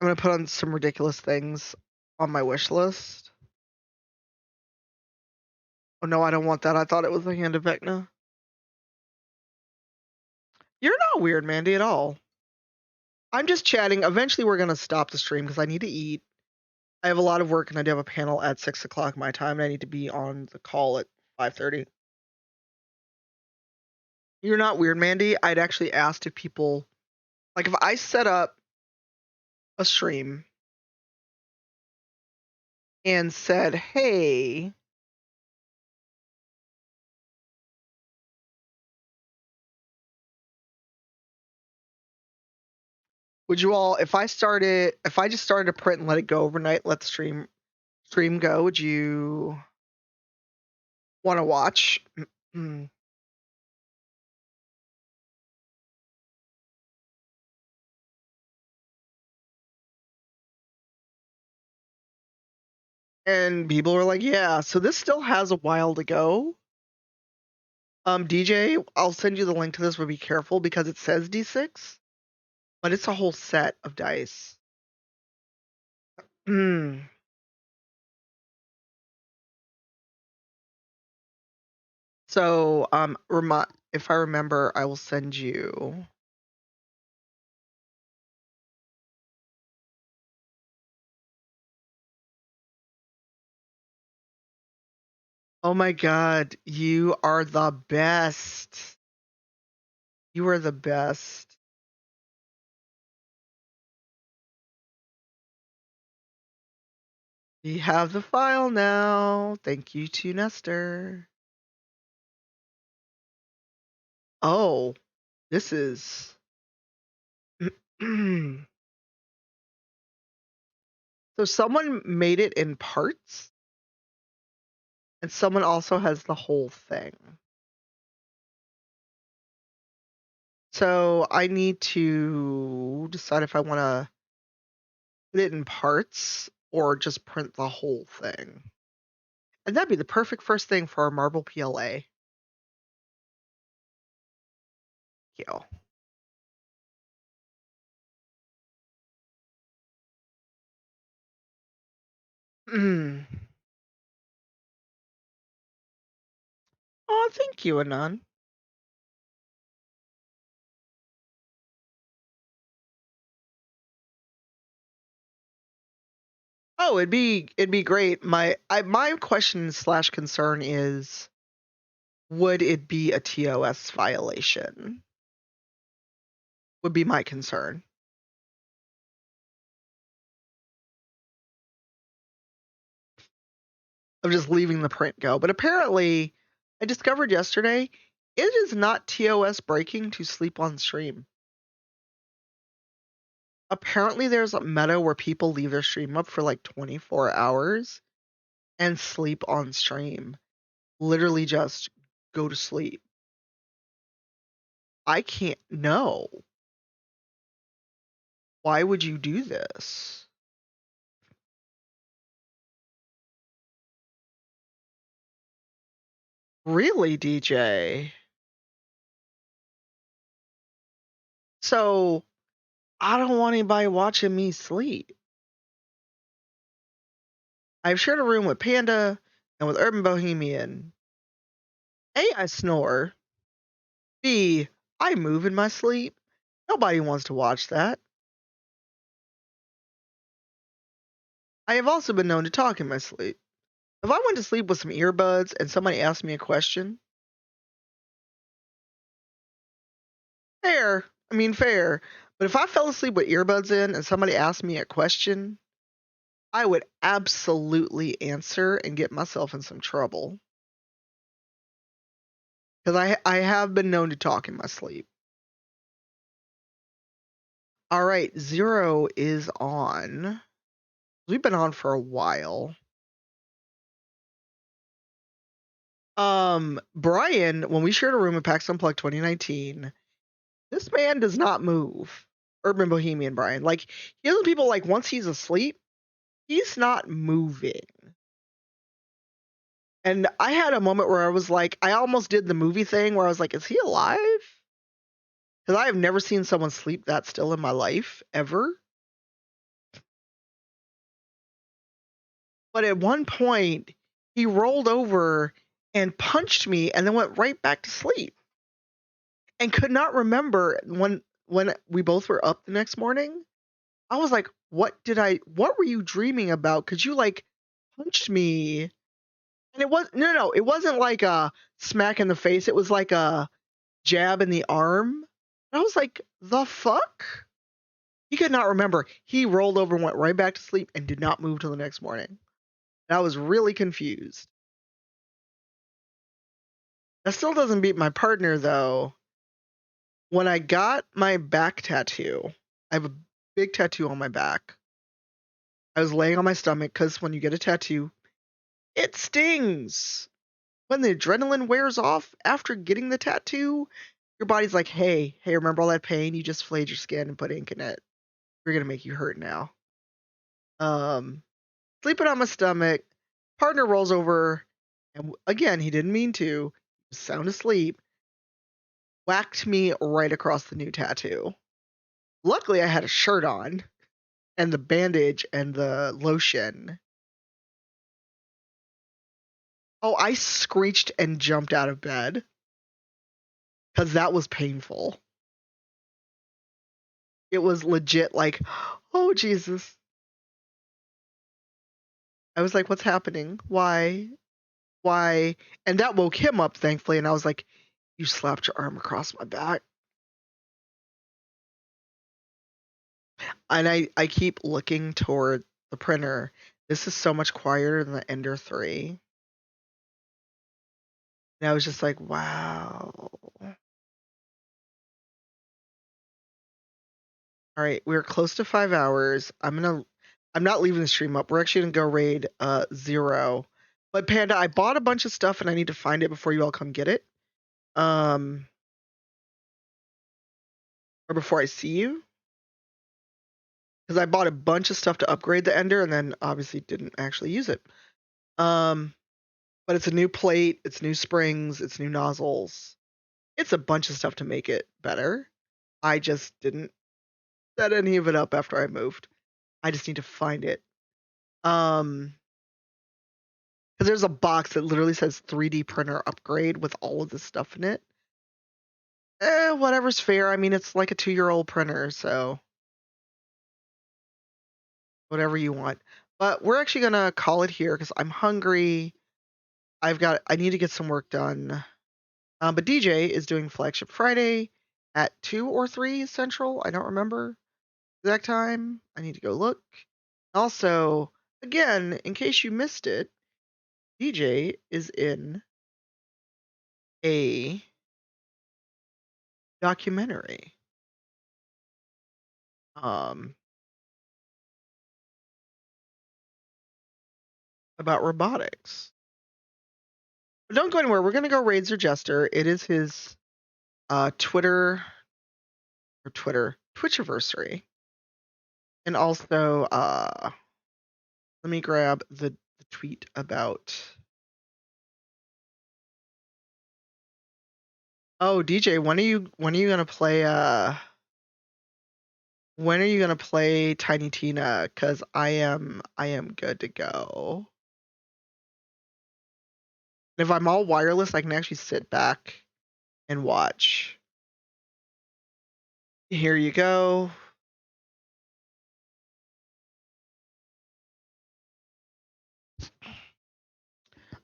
I'm going to put on some ridiculous things on my wish list. Oh no, I don't want that. I thought it was the Hand of Vecna. You're not weird, Mandy, at all. I'm just chatting. Eventually we're going to stop the stream because I need to eat. I have a lot of work and I do have a panel at 6 o'clock my time and I need to be on the call at 5:30. You're not weird, Mandy. I'd actually asked if people... Like, if I set up a stream and said, hey... Would you all, if I just started a print and let it go overnight, let the stream go, would you want to watch? And people were like, yeah, so this still has a while to go. DJ, I'll send you the link to this, but be careful because it says D6, but it's a whole set of dice. So, if I remember, I will send you. Oh my god, you are the best. You are the best. We have the file now. Thank you to Nestor. Oh, this is. So someone made it in parts, and someone also has the whole thing. So I need to decide if I want to put it in parts or just print the whole thing. And that'd be the perfect first thing for our marble PLA. Yeah. Oh, thank you, Anon. Oh, it'd be great. My question / concern is, would it be a TOS violation? Would be my concern. Of just leaving the print go. But apparently, I discovered yesterday, it is not TOS breaking to sleep on stream. Apparently, there's a meta where people leave their stream up for like 24 hours and sleep on stream. Literally just go to sleep. I can't know. Why would you do this? Really, DJ? So, I don't want anybody watching me sleep. I've shared a room with Panda and with Urban Bohemian. A, I snore. B, I move in my sleep. Nobody wants to watch that. I have also been known to talk in my sleep. If I went to sleep with some earbuds and somebody asked me a question, fair. I mean, fair. But if I fell asleep with earbuds in and somebody asked me a question, I would absolutely answer and get myself in some trouble. Because I have been known to talk in my sleep. All right, 0 is on. We've been on for a while. Brian, when we shared a room at PAX Unplugged 2019, this man does not move. Urban Bohemian Brian. Like, he has people like once he's asleep, he's not moving. And I had a moment where I was like, I almost did the movie thing where I was like, is he alive? Because I have never seen someone sleep that still in my life, ever. But at one point, he rolled over and punched me and then went right back to sleep. And could not remember when we both were up the next morning. I was like, what were you dreaming about? Because you like punched me. And it was, no, it wasn't like a smack in the face. It was like a jab in the arm. And I was like, the fuck? He could not remember. He rolled over and went right back to sleep and did not move till the next morning. And I was really confused. That still doesn't beat my partner, though. When I got my back tattoo, I have a big tattoo on my back. I was laying on my stomach because when you get a tattoo, it stings. When the adrenaline wears off after getting the tattoo, your body's like, hey, remember all that pain? You just flayed your skin and put ink in it. We're going to make you hurt now. Sleeping on my stomach, Partner rolls over, and again, he didn't mean to. He was sound asleep. Whacked me right across the new tattoo. Luckily, I had a shirt on, and the bandage and the lotion. Oh, I screeched and jumped out of bed because that was painful. It was legit like, oh, Jesus. I was like, what's happening? Why? Why? And that woke him up, thankfully. And I was like, you slapped your arm across my back. And I keep looking toward the printer. This is so much quieter than the Ender 3. And I was just like, wow. All right, we're close to 5 hours. I'm not leaving the stream up. We're actually gonna go raid 0. But Panda, I bought a bunch of stuff and I need to find it before you all come get it. Or before I see you. Because I bought a bunch of stuff to upgrade the Ender and then obviously didn't actually use it. But it's a new plate, it's new springs, it's new nozzles. It's a bunch of stuff to make it better. I just didn't set any of it up after I moved. I just need to find it. Because there's a box that literally says 3D printer upgrade with all of this stuff in it. Whatever's fair. I mean, it's like a 2-year-old printer, so whatever you want. But we're actually gonna call it here because I'm hungry. I need to get some work done. But DJ is doing Flagship Friday at 2 or 3 Central. I don't remember exact time. I need to go look. Also, again, in case you missed it, DJ is in a documentary. About robotics. But don't go anywhere. We're gonna go raid Sir Jester. It is his Twitchiversary. And also let me grab the tweet about. Oh, DJ, when are you gonna play when are you gonna play Tiny Tina? Cause I am good to go. And if I'm all wireless, I can actually sit back and watch. Here you go.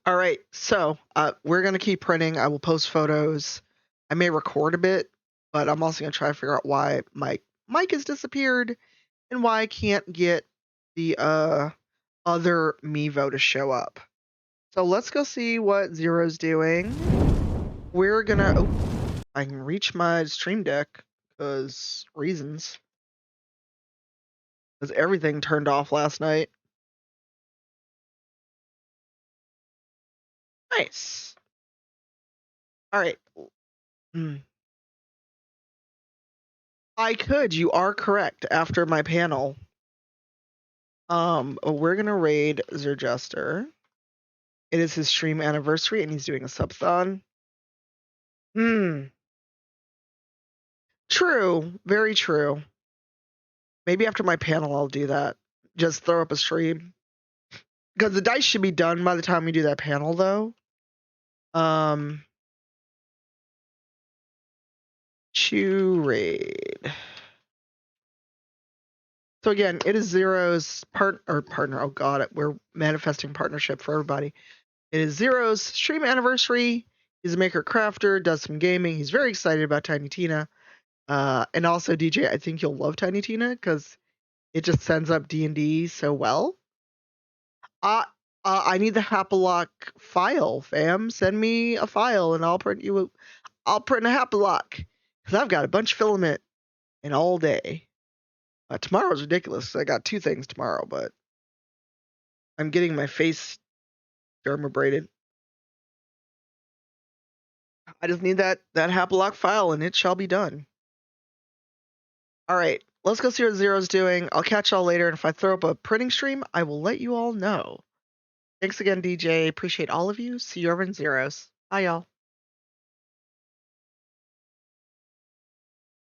All right, so we're gonna keep printing. I will post photos. I may record a bit, but I'm also gonna try to figure out why my mic has disappeared and why I can't get the other Mevo to show up. So let's go see what Zero's doing. We're gonna. Oh, I can reach my stream deck because reasons. Because everything turned off last night. Nice. All right. I could. You are correct. After my panel, we're gonna raid Zerjester. It is his stream anniversary, and he's doing a subathon. True. Very true. Maybe after my panel, I'll do that. Just throw up a stream. Because the dice should be done by the time we do that panel, though. To raid. So again, it is Zero's partner. Oh god, we're manifesting partnership for everybody. It is Zero's stream anniversary. He's a maker crafter, does some gaming. He's very excited about Tiny Tina. And also DJ, I think you'll love Tiny Tina because it just sends up D&D so well. I need the Hapalock file, fam. Send me a file and I'll print a Hapalock because I've got a bunch of filament in all day. Tomorrow's ridiculous. I got 2 things tomorrow, but I'm getting my face dermabrated. I just need that Hapalock file and it shall be done. All right, let's go see what Zero's doing. I'll catch y'all later, and if I throw up a printing stream, I will let you all know. Thanks again, DJ. Appreciate all of you. See you over in Zeros. Bye, y'all.